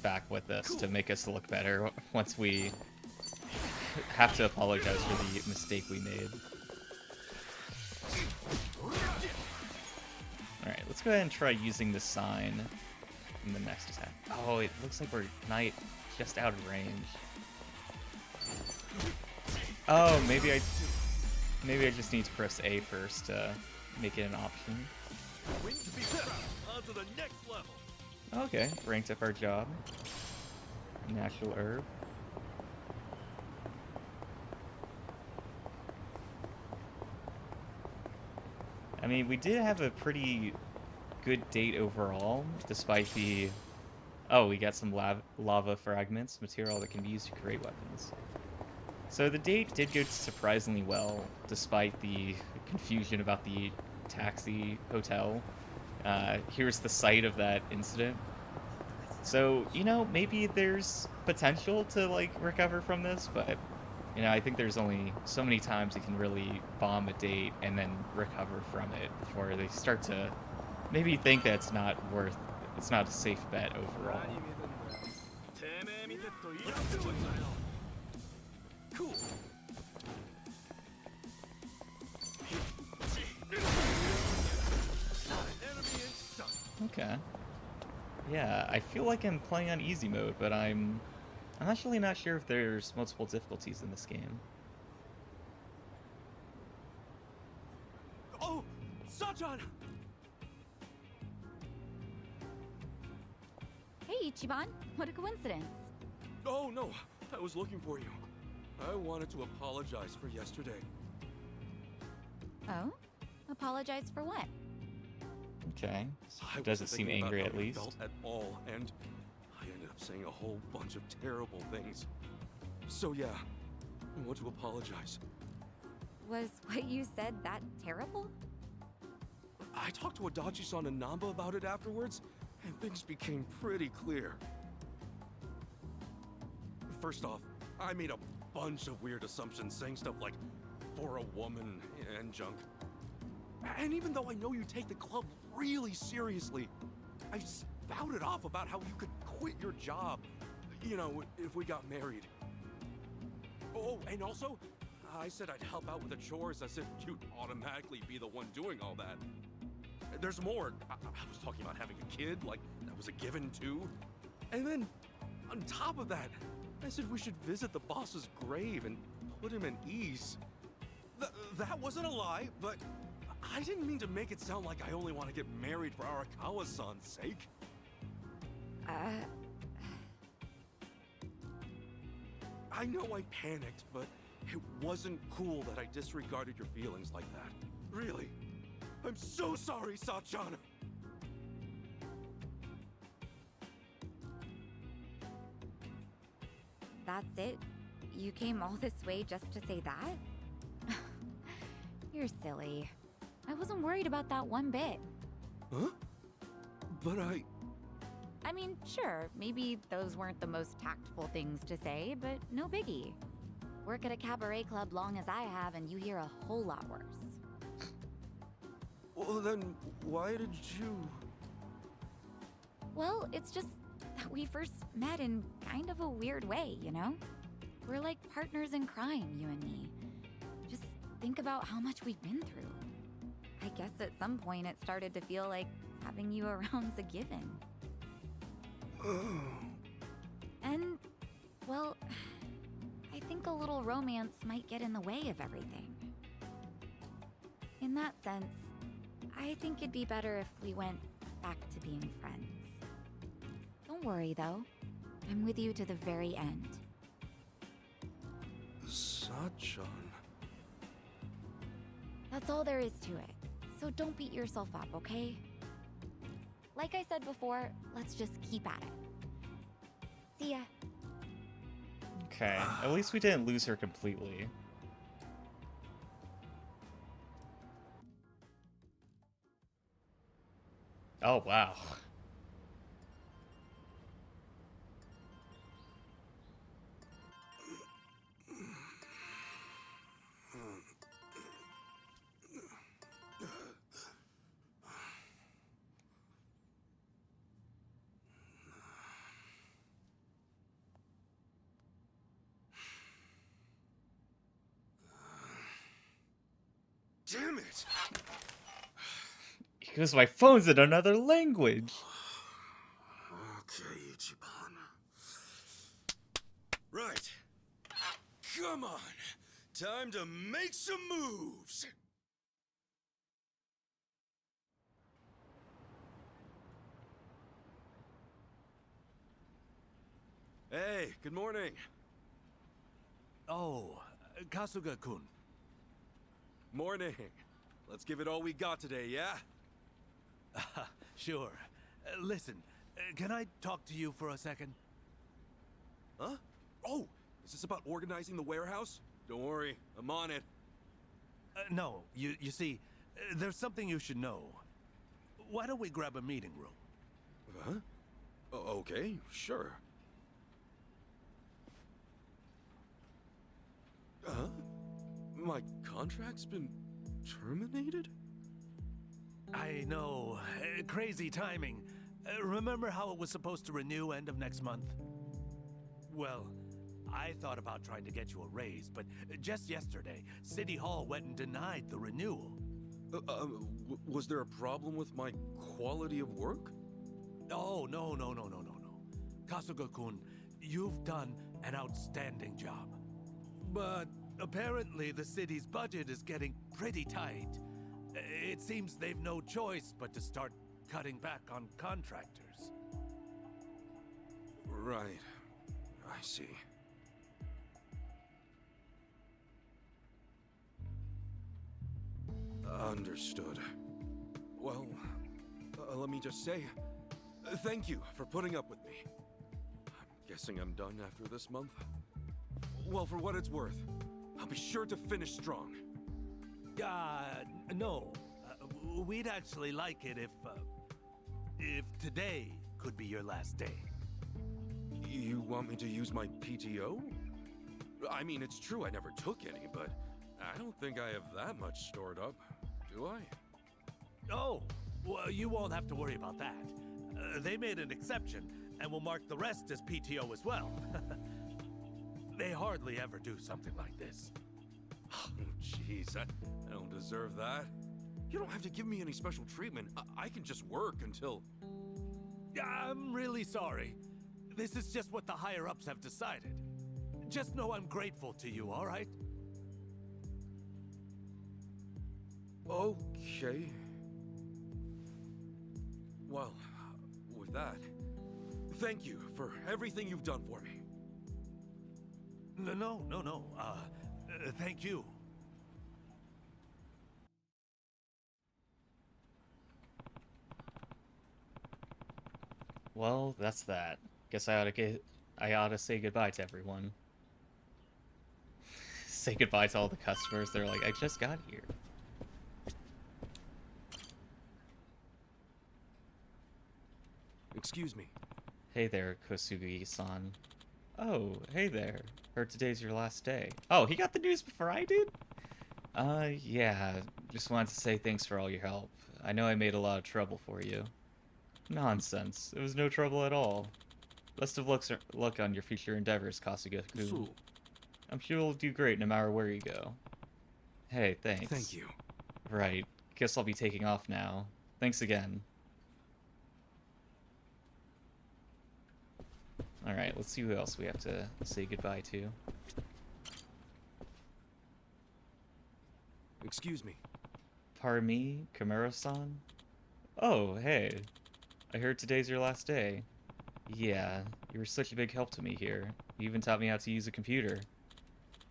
back with us to make us look better once we have to apologize for the mistake we made. Alright, let's go ahead and try using the sign in the next attack. Oh, it looks like we're not just out of range. Oh, maybe I just need to press A first to make it an option. On to the next level. Okay, ranked up our job. Natural herb. I mean, we did have a pretty good date overall, despite the... Oh, we got some lava fragments, material that can be used to create weapons. So the date did go surprisingly well, despite the confusion about the taxi hotel. Here's the site of that incident. So, you know, maybe there's potential to, like, recover from this, but, you know, I think there's only so many times you can really bomb a date and then recover from it before they start to maybe think that it's not a safe bet overall. Cool. Okay. Yeah, I feel like I'm playing on easy mode, but I'm actually not sure if there's multiple difficulties in this game. Oh, Sae-chan! Hey, Ichiban. What a coincidence. Oh, no, I was looking for you. I wanted to apologize for yesterday. Oh? Apologize for what? Okay. I Doesn't wasn't seem thinking about angry how at you least. felt at all, and I ended up saying a whole bunch of terrible things. So yeah, I want to apologize. Was what you said that terrible? I talked to Adachi-san and Nanba about it afterwards, and things became pretty clear. First off, I made a bunch of weird assumptions, saying stuff like, for a woman, and junk. And even though I know you take the club really seriously, I spouted off about how you could quit your job, you know, if we got married. Oh, and also, I said I'd help out with the chores as if you'd automatically be the one doing all that. There's more. I was talking about having a kid, like that was a given too. And then, on top of that, I said we should visit the boss's grave and put him at ease. That wasn't a lie, but I didn't mean to make it sound like I only want to get married for Arakawa-san's sake. I know I panicked, but it wasn't cool that I disregarded your feelings like that. Really. I'm so sorry, Sae-chan. That's it? You came all this way just to say that? You're silly. I wasn't worried about that one bit. Huh? But I mean, sure, maybe those weren't the most tactful things to say, but no biggie. Work at a cabaret club long as I have, and you hear a whole lot worse. Well, then why did you... Well, it's just that we first met in kind of a weird way, you know? We're like partners in crime, you and me. Just think about how much we've been through. I guess at some point it started to feel like having you around's a given. And, well, I think a little romance might get in the way of everything. In that sense, I think it'd be better if we went back to being friends. Don't worry, though. I'm with you to the very end. Sae-chan... That's all there is to it. So don't beat yourself up, okay? Like I said before, let's just keep at it. See ya. Okay, at least we didn't lose her completely. Oh, wow. Damn it! Because my phone's in another language. Okay, Ichiban. Right. Come on. Time to make some moves. Hey, good morning. Oh, Kasuga-kun. Morning. Let's give it all we got today, yeah? Sure. Listen, can I talk to you for a second? Huh? Oh, is this about organizing the warehouse? Don't worry, I'm on it. No, you see, there's something you should know. Why don't we grab a meeting room? Huh? Okay, sure. Huh? My contract's been terminated? I know. Crazy timing. Remember how it was supposed to renew end of next month? Well, I thought about trying to get you a raise, but just yesterday, City Hall went and denied the renewal. Was there a problem with my quality of work? Oh, no. Kasuga-kun, you've done an outstanding job. But apparently the city's budget is getting pretty tight. It seems they've no choice but to start cutting back on contractors. Right. I see. Understood. Well, let me just say, thank you for putting up with me. I'm guessing I'm done after this month. Well, for what it's worth, I'll be sure to finish strong. No. We'd actually like it if today could be your last day. You want me to use my PTO? I mean, it's true I never took any, but I don't think I have that much stored up, do I? Oh, well, you won't have to worry about that. They made an exception, and will mark the rest as PTO as well. They hardly ever do something like this. Oh, jeez, I don't deserve that. You don't have to give me any special treatment. I can just work until... I'm really sorry. This is just what the higher-ups have decided. Just know I'm grateful to you, all right? Okay. Well, with that, thank you for everything you've done for me. No. Thank you. Well, that's that. Guess I ought to say goodbye to everyone. Say goodbye to all the customers. They're like, I just got here. Excuse me. Hey there, Kosugi-san. Oh, hey there. Heard today's your last day. Oh, he got the news before I did? Yeah. Just wanted to say thanks for all your help. I know I made a lot of trouble for you. Nonsense. It was no trouble at all. Best of luck on your future endeavors, Kasuga-kun. So, I'm sure you'll do great no matter where you go. Hey, thanks. thank you. Right. Guess I'll be taking off now. Thanks again. Alright, let's see who else we have to say goodbye to. Excuse me. Pardon me, Kamura-san? Oh, hey. I heard today's your last day. Yeah, you were such a big help to me here. You even taught me how to use a computer.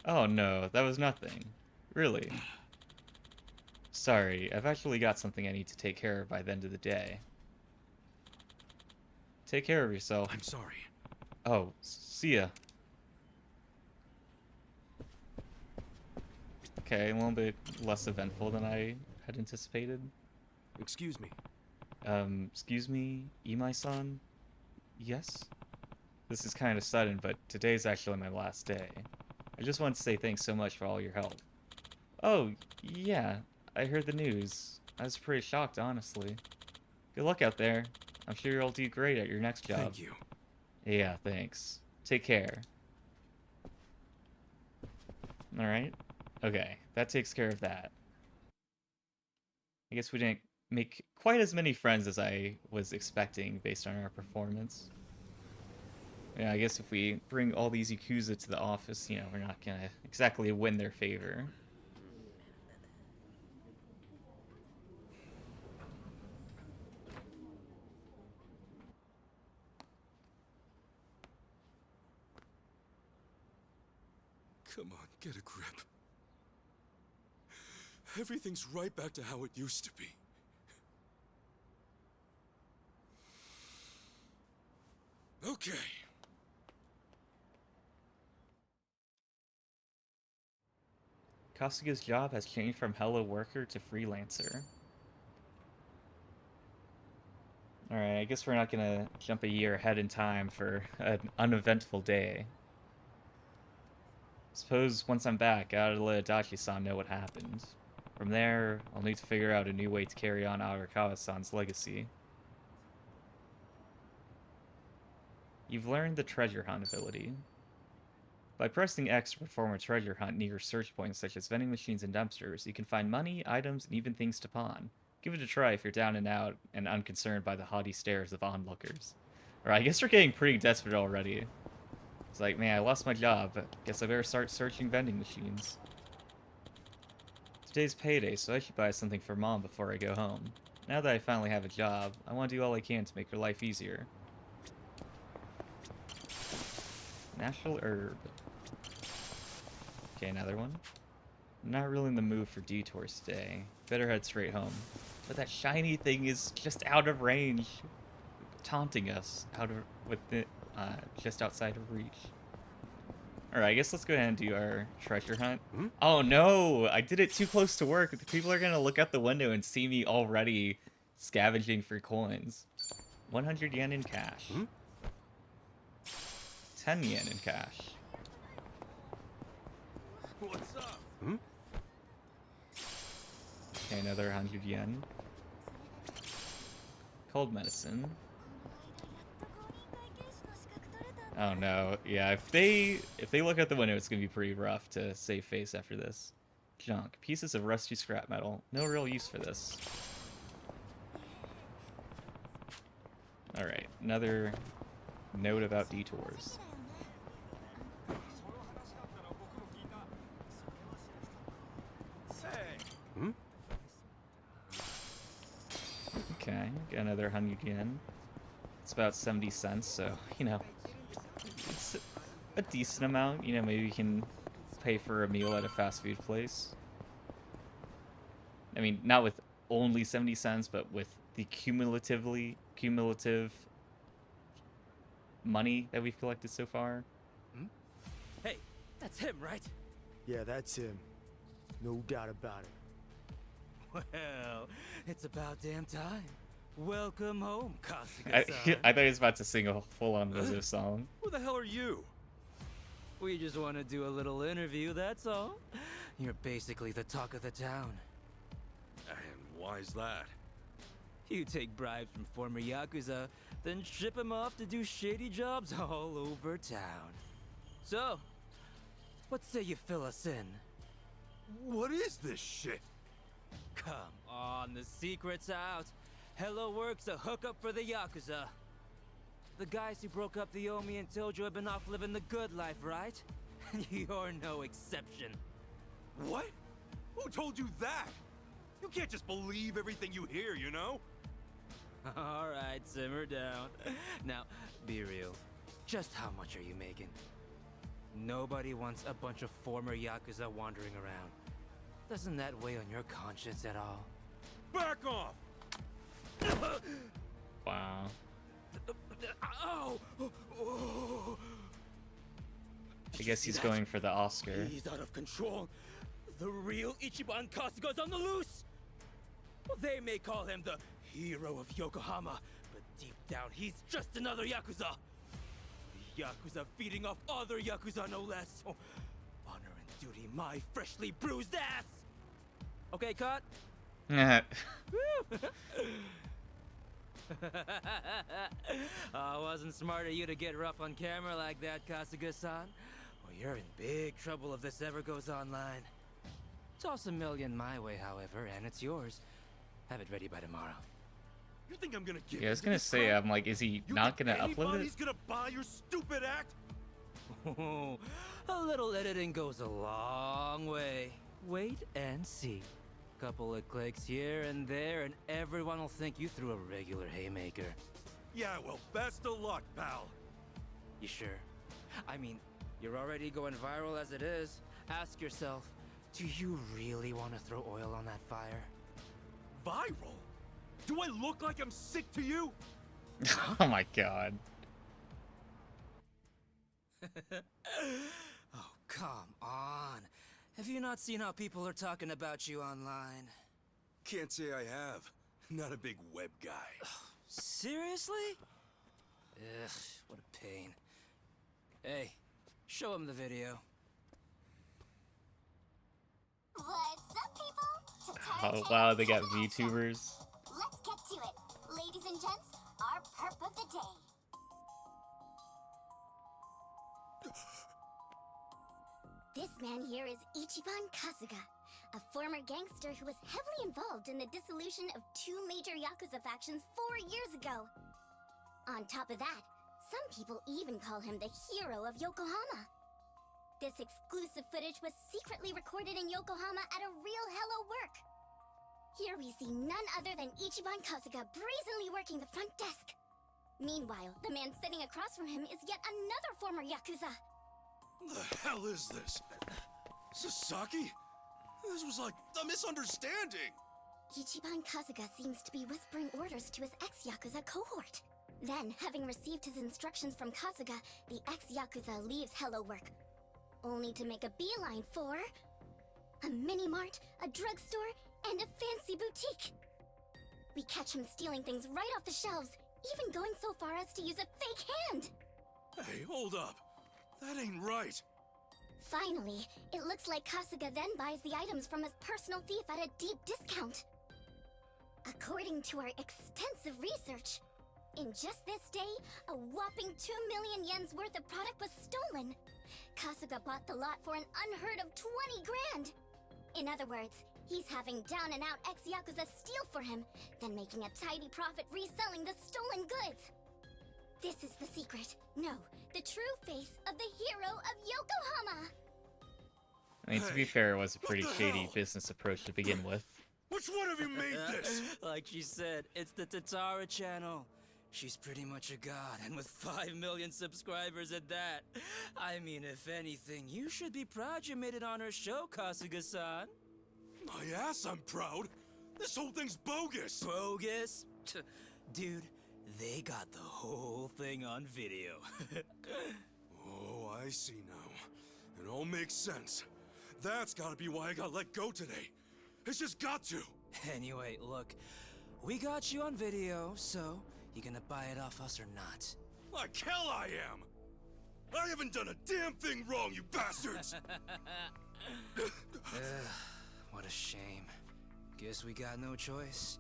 Oh no, that was nothing. Really. Sorry, I've actually got something I need to take care of by the end of the day. Take care of yourself. I'm sorry. Oh, see ya. Okay, a little bit less eventful than I had anticipated. Excuse me. Excuse me, Imai-san? Yes? This is kind of sudden, but today's actually my last day. I just want to say thanks so much for all your help. Oh, yeah, I heard the news. I was pretty shocked, honestly. Good luck out there. I'm sure you'll do great at your next job. Thank you. Yeah, thanks. Take care. Alright. Okay, that takes care of that. I guess we didn't make quite as many friends as I was expecting based on our performance. Yeah, I guess if we bring all these Yakuza to the office, you know, we're not gonna exactly win their favor. Come on, get a grip. Everything's right back to how it used to be. Okay. Kasuga's job has changed from hello worker to freelancer. Alright, I guess we're not gonna jump a year ahead in time for an uneventful day. Suppose once I'm back, I gotta let Adachi-san know what happened. From there, I'll need to figure out a new way to carry on Arakawa-san's legacy. You've learned the treasure hunt ability. By pressing X to perform a treasure hunt near search points such as vending machines and dumpsters, you can find money, items, and even things to pawn. Give it a try if you're down and out and unconcerned by the haughty stares of onlookers. Alright, I guess we're getting pretty desperate already. It's like, man, I lost my job, but guess I better start searching vending machines. Today's payday, so I should buy something for Mom before I go home. Now that I finally have a job, I want to do all I can to make her life easier. Natural herb. Okay, another one. Not really in the mood for detours today. Better head straight home. But that shiny thing is just out of range, taunting us just outside of reach. All right, I guess let's go ahead and do our treasure hunt. Hmm? Oh no, I did it too close to work. The people are gonna look out the window and see me already scavenging for coins. 100 yen in cash. Hmm? 10 yen in cash. What's up? Hmm? Okay, another 100 yen. Cold medicine. Oh no, yeah, if they look out the window, it's gonna be pretty rough to save face after this. Junk. Pieces of rusty scrap metal. No real use for this. Alright, another note about detours. Hmm? Okay, got another 100 yen. It's about 70 cents, so, you know, it's a decent amount. You know, maybe you can pay for a meal at a fast food place. I mean, not with only 70 cents, but with the cumulative money that we've collected so far. Hey, that's him, right? Yeah, that's him. No doubt about it. Well, it's about damn time. Welcome home, I Kasuga-san. thought he was about to sing a full-on Lizzo song. Who the hell are you? We just want to do a little interview, that's all. You're basically the talk of the town. And why's that? You take bribes from former Yakuza, then ship them off to do shady jobs all over town. So, what say you fill us in? What is this shit? Come on, the secret's out. Hello Works a hookup for the Yakuza. The guys who broke up the Omi and Tojo have been off living the good life, right? You're no exception. What? Who told you that? You can't just believe everything you hear, you know? Alright, simmer down. Now, be real. Just how much are you making? Nobody wants a bunch of former Yakuza wandering around. Doesn't that weigh on your conscience at all? Back off! Wow. Ow! Oh. I guess he's going for the Oscar. He's out of control. The real Ichiban Kasuga's on the loose. Well, they may call him the hero of Yokohama, but deep down he's just another Yakuza. The Yakuza feeding off other Yakuza, no less. Oh, honor and duty, my freshly bruised ass. Okay, cut. Wasn't smart of you to get rough on camera like that, Kasuga-san. Well, you're in big trouble if this ever goes online. Toss $1 million my way, however, and it's yours. Have it ready by tomorrow. You think I'm gonna give Yeah, I was into gonna this say, crap? I'm like, is he You not think gonna upload anybody's it? gonna buy your stupid act? A little editing goes a long way. Wait and see. Couple of clicks here and there, and everyone will think you threw a regular haymaker. Yeah, well, best of luck, pal. You sure? I mean, you're already going viral as it is. Ask yourself, do you really want to throw oil on that fire? Viral? Do I look like I'm sick to you? Oh my god. Oh, come on. Have you not seen how people are talking about you online? Can't say I have. Not a big web guy. Seriously? Ugh, what a pain. Hey, show him the video. What's up, people? Oh wow, they got VTubers. Let's get to it. Ladies and gents, our perp of the day. This man here is Ichiban Kasuga, a former gangster who was heavily involved in the dissolution of 2 major Yakuza factions 4 years ago. On top of that, some people even call him the hero of Yokohama. This exclusive footage was secretly recorded in Yokohama at a real Hello Work. Here we see none other than Ichiban Kasuga brazenly working the front desk. Meanwhile, the man sitting across from him is yet another former Yakuza. The hell is this? Sasaki? This was like a misunderstanding. Ichiban Kasuga seems to be whispering orders to his ex-Yakuza cohort. Then, having received his instructions from Kasuga, the ex-Yakuza leaves Hello Work, only to make a beeline for a mini-mart, a drugstore, and a fancy boutique. We catch him stealing things right off the shelves, even going so far as to use a fake hand. Hey, hold up. That ain't right. Finally, it looks like Kasuga then buys the items from his personal thief at a deep discount. According to our extensive research, in just this day, a whopping 2 million yen's worth of product was stolen. Kasuga bought the lot for an unheard of 20 grand. In other words, he's having down-and-out ex-Yakuza steal for him, then making a tidy profit reselling the stolen goods. This is the secret. No, the true face of the hero of Yokohama. I mean, to be Hey, fair, it was a what pretty the shady hell? business approach to begin with. Which one of you made this? Like she said, it's the Tatara channel. She's pretty much a god, and with 5 million subscribers at that. I mean, if anything, you should be proud you made it on her show, Kasuga-san. My ass, I'm proud. This whole thing's bogus. Bogus? Dude, they got the whole thing on video. Oh, I see now. It all makes sense. That's gotta be why I got let go today. It's just got to. Anyway, look, we got you on video, so you gonna buy it off us or not? Like hell I am. I haven't done a damn thing wrong, you bastards. What a shame. Guess we got no choice.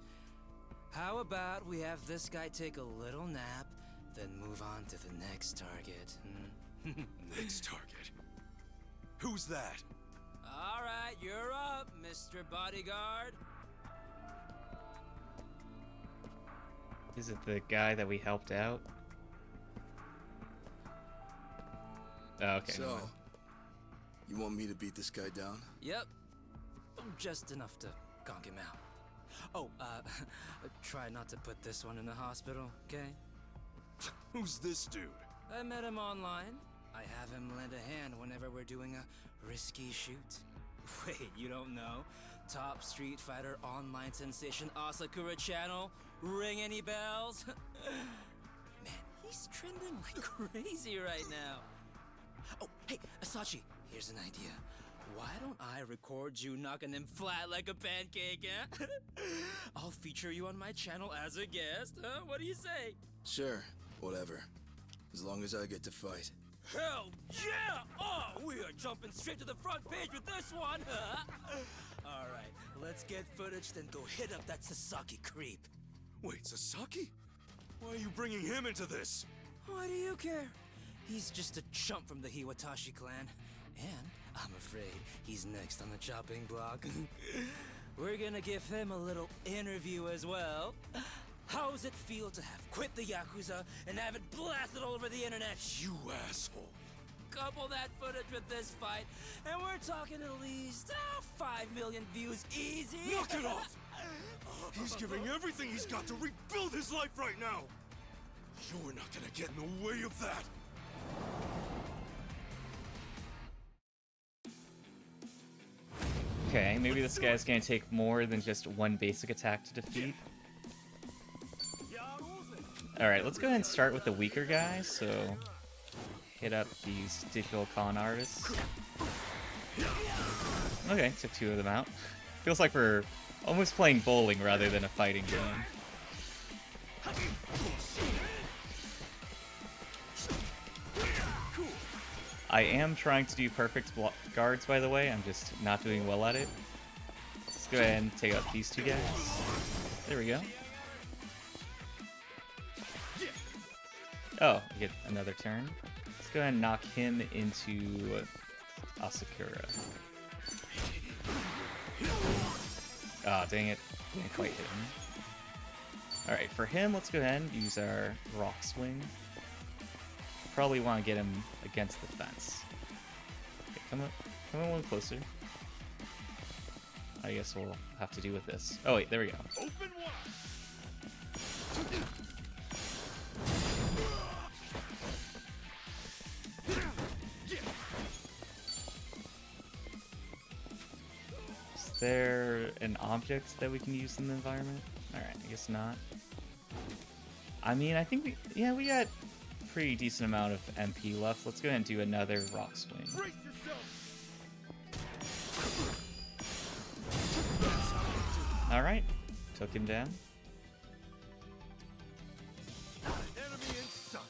How about we have this guy take a little nap, then move on to the next target? Next target. Who's that? All right, you're up, Mr. Bodyguard. Is it the guy that we helped out? Oh, okay. never So, mind. you want me to beat this guy down? Yep, just enough to conk him out. Oh, try not to put this one in the hospital, okay? Who's this dude? I met him online. I have him lend a hand whenever we're doing a risky shoot. Wait, you don't know? Top Street Fighter online sensation Asakura channel? Ring any bells? Man, he's trending like crazy right now. Oh, hey, Asachi, here's an idea. Why don't I record you knocking him flat like a pancake, eh? I'll feature you on my channel as a guest, huh? What do you say? Sure, whatever. As long as I get to fight. Hell yeah! Oh, we are jumping straight to the front page with this one! All right, let's get footage, then go hit up that Sasaki creep. Wait, Sasaki? Why are you bringing him into this? Why do you care? He's just a chump from the Hiwatashi clan. And I'm afraid he's next on the chopping block. We're gonna give him a little interview as well. How's it feel to have quit the Yakuza and have it blasted all over the internet? You asshole. Couple that footage with this fight, and we're talking at least 5 million views easy. Knock it off! He's giving everything he's got to rebuild his life right now! You're not gonna get in the way of that! Okay, maybe this guy's gonna take more than just one basic attack to defeat. Alright, let's go ahead and start with the weaker guys, so hit up these digital con artists. Okay, took 2 of them out. Feels like we're almost playing bowling rather than a fighting game. I am trying to do perfect guards, by the way. I'm just not doing well at it. Let's go ahead and take out these 2 guys. There we go. Oh, I get another turn. Let's go ahead and knock him into Asakura. Ah, dang it. Didn't quite hit him. Alright, for him, let's go ahead and use our Rock Swing. Probably want to get him against the fence. Okay, come a little closer. I guess we'll have to do with this. Oh wait, there we go. Open wide. there an object that we can use in the environment? Alright, I guess not. I mean, I think we got pretty decent amount of MP left. Let's go ahead and do another rock swing. Brace yourself! Alright, took him down. Enemy in sight.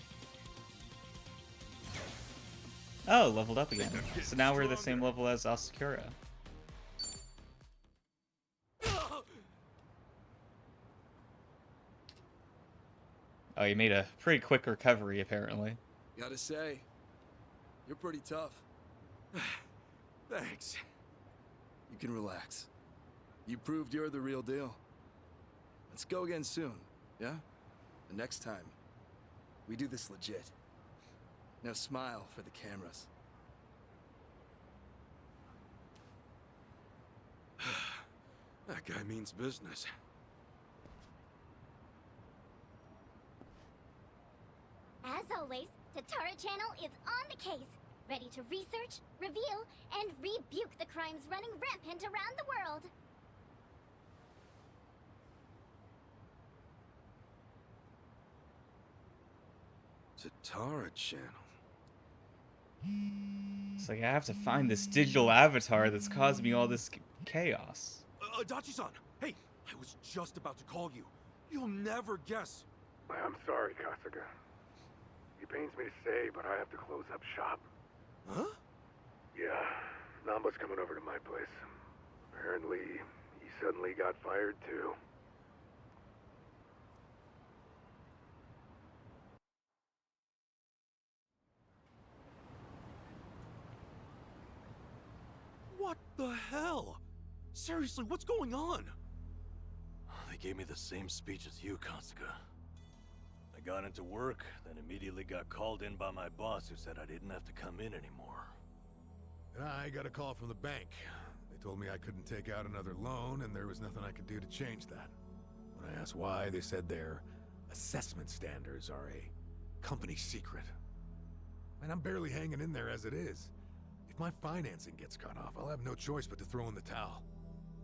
Oh, leveled up again. So now we're the same level as Asakura. Oh, you made a pretty quick recovery, apparently. Gotta say, you're pretty tough. Thanks. You can relax. You proved you're the real deal. Let's go again soon, yeah? The next time, we do this legit. Now smile for the cameras. That guy means business. As always, Tatara Channel is on the case, ready to research, reveal, and rebuke the crimes running rampant around the world. Tatara Channel. It's like I have to find this digital avatar that's caused me all this chaos. Adachi-san! Hey! I was just about to call you. You'll never guess. I'm sorry, Kasuga. It pains me to say, but I have to close up shop. Huh? Yeah, Nanba's coming over to my place. Apparently, he suddenly got fired too. What the hell? Seriously, what's going on? They gave me the same speech as you, Kasuga. I got into work, then immediately got called in by my boss who said I didn't have to come in anymore. And I got a call from the bank. They told me I couldn't take out another loan, and there was nothing I could do to change that. When I asked why, they said their assessment standards are a company secret. And I'm barely hanging in there as it is. If my financing gets cut off, I'll have no choice but to throw in the towel.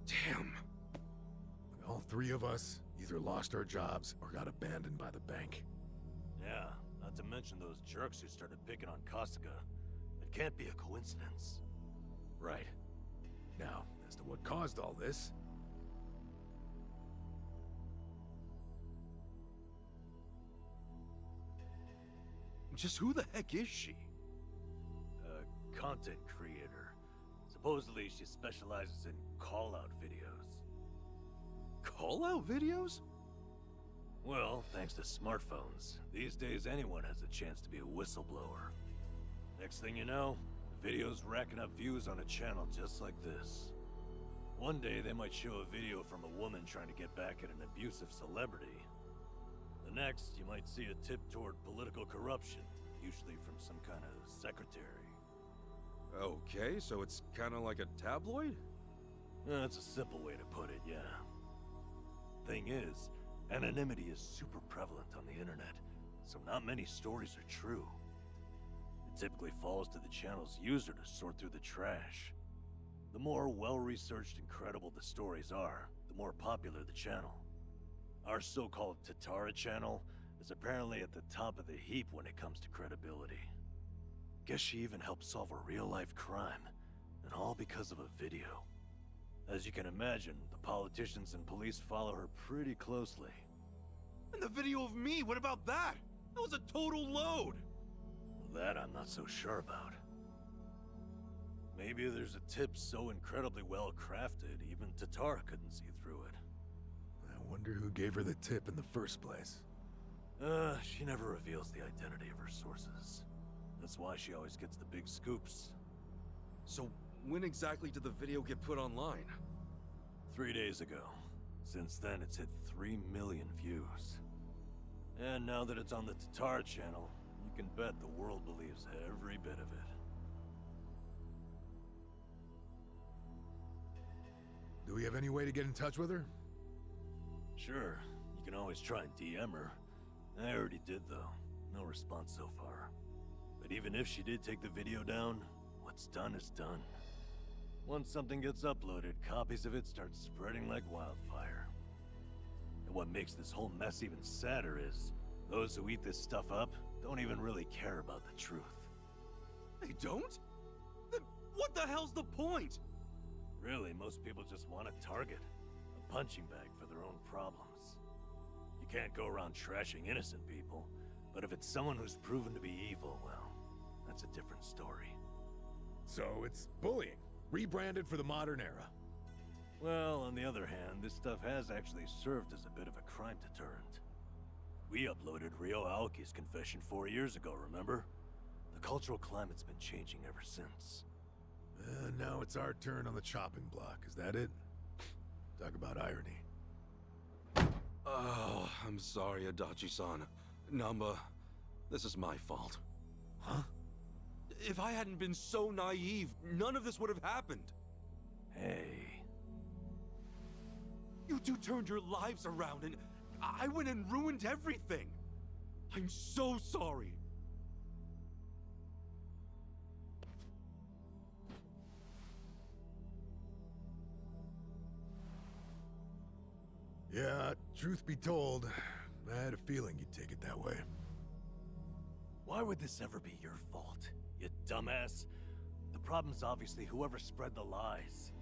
Damn. All three of us either lost our jobs or got abandoned by the bank. Yeah, not to mention those jerks who started picking on Kasuga. It can't be a coincidence. Right. Now, as to what caused all this... Just who the heck is she? A content creator. Supposedly she specializes in call-out videos. Call-out videos? Well, thanks to smartphones, these days anyone has a chance to be a whistleblower. Next thing you know, the video's racking up views on a channel just like this. One day they might show a video from a woman trying to get back at an abusive celebrity. The next, you might see a tip toward political corruption, usually from some kind of secretary. Okay, so it's kind of like a tabloid? That's a simple way to put it, yeah. Thing is, anonymity is super prevalent on the internet, so not many stories are true. It typically falls to the channel's user to sort through the trash. The more well-researched and credible the stories are, the more popular the channel. Our so-called Tatara channel is apparently at the top of the heap when it comes to credibility. Guess she even helped solve a real-life crime, and all because of a video. As you can imagine, the politicians and police follow her pretty closely. And the video of me, what about that? That was a total load! That I'm not so sure about. Maybe there's a tip so incredibly well crafted, even Tatara couldn't see through it. I wonder who gave her the tip in the first place. She never reveals the identity of her sources. That's why she always gets the big scoops. So, when exactly did the video get put online? 3 days ago. Since then, it's hit 3 million views. And now that it's on the Tatara channel, you can bet the world believes every bit of it. Do we have any way to get in touch with her? Sure, you can always try and DM her. I already did, though. No response so far. But even if she did take the video down, what's done is done. Once something gets uploaded, copies of it start spreading like wildfire. And what makes this whole mess even sadder is, those who eat this stuff up don't even really care about the truth. They don't? Then what the hell's the point? Really, most people just want a target. A punching bag for their own problems. You can't go around trashing innocent people, but if it's someone who's proven to be evil, well, that's a different story. So it's bullying, rebranded for the modern era. Well, on the other hand, this stuff has actually served as a bit of a crime deterrent. We uploaded Ryo Aoki's confession 4 years ago, remember? The cultural climate's been changing ever since. Now it's our turn on the chopping block, is that it? Talk about irony. Oh, I'm sorry, Adachi-san. Nanba, this is my fault. Huh? If I hadn't been so naive, none of this would have happened. Hey. You two turned your lives around and I went and ruined everything. I'm so sorry. Yeah, truth be told, I had a feeling you'd take it that way. Why would this ever be your fault, you dumbass? The problem's obviously whoever spread the lies.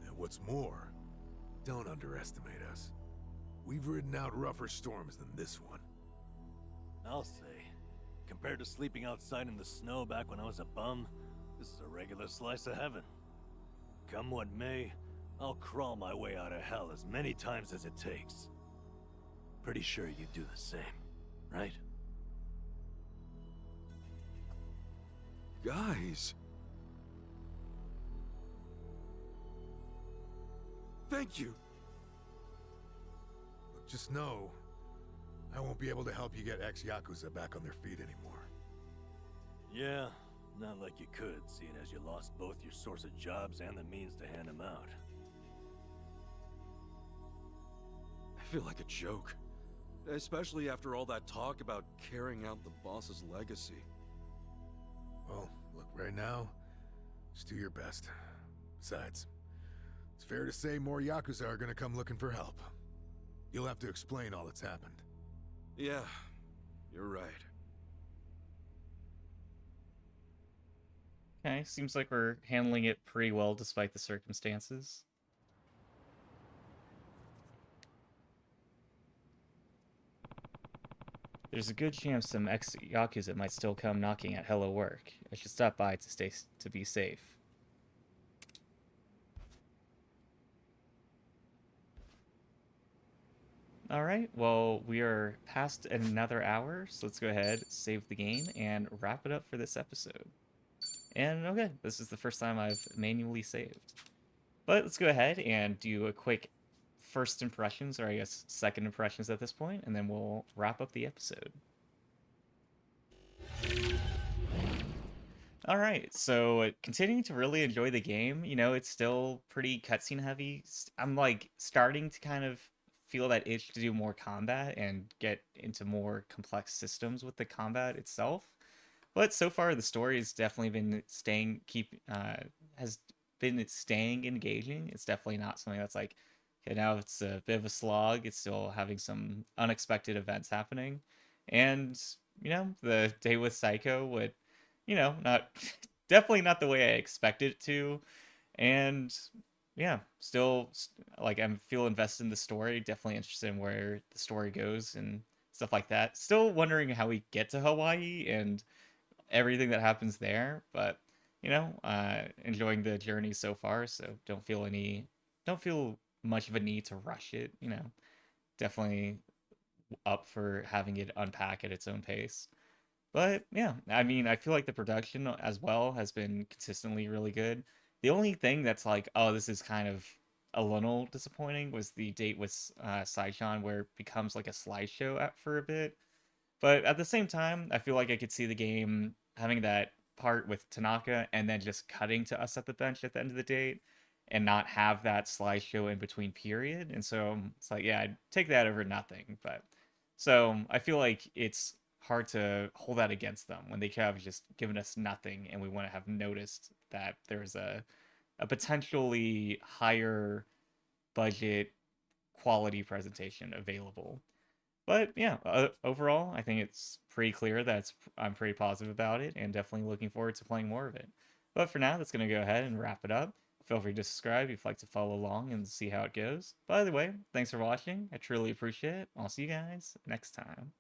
And what's more, don't underestimate us. We've ridden out rougher storms than this one. I'll say, compared to sleeping outside in the snow back when I was a bum, this is a regular slice of heaven. Come what may, I'll crawl my way out of hell as many times as it takes. Pretty sure you do the same, right? Guys. Thank you. Look, just know, I won't be able to help you get ex-Yakuza back on their feet anymore. Yeah, not like you could, seeing as you lost both your source of jobs and the means to hand them out. I feel like a joke. Especially after all that talk about carrying out the boss's legacy. Well, look, right now, just do your best. Besides, it's fair to say more Yakuza are gonna come looking for help. You'll have to explain all that's happened. Yeah, you're right. Okay, seems like we're handling it pretty well despite the circumstances. There's a good chance some ex-Yakuza might still come knocking at Hello Work. I should stop by to be safe. Alright, well, we are past another hour, so let's go ahead, save the game, and wrap it up for this episode. And okay, this is the first time I've manually saved. But let's go ahead and do a quick first impressions, or I guess second impressions at this point, and then we'll wrap up the episode. Alright, so continuing to really enjoy the game, you know, it's still pretty cutscene heavy. I'm like starting to kind of feel that itch to do more combat and get into more complex systems with the combat itself. But so far, the story has definitely been has been staying engaging. It's definitely not something that's like, okay, now it's a bit of a slog. It's still having some unexpected events happening. And, you know, the day with Saeko would, you know, not definitely not the way I expected it to. And yeah, still like I feel invested in the story. Definitely interested in where the story goes and stuff like that. Still wondering how we get to Hawaii and everything that happens there, but you know, enjoying the journey so far, so don't feel much of a need to rush it, you know. Definitely up for having it unpack at its own pace. But yeah, I mean, I feel like the production as well has been consistently really good. The only thing that's like, oh, this is kind of a little disappointing was the date with Sae-chan where it becomes like a slideshow for a bit. But at the same time, I feel like I could see the game having that part with Tanaka and then just cutting to us at the bench at the end of the date and not have that slideshow in between period. And so it's like, yeah, I'd take that over nothing. But so I feel like it's hard to hold that against them when they could have just given us nothing and we wouldn't have noticed that there's a a potentially higher budget quality presentation available. But yeah, overall, I think it's pretty clear that I'm pretty positive about it and definitely looking forward to playing more of it. But for now, that's going to go ahead and wrap it up. Feel free to subscribe if you'd like to follow along and see how it goes. By the way, thanks for watching. I truly appreciate it. I'll see you guys next time.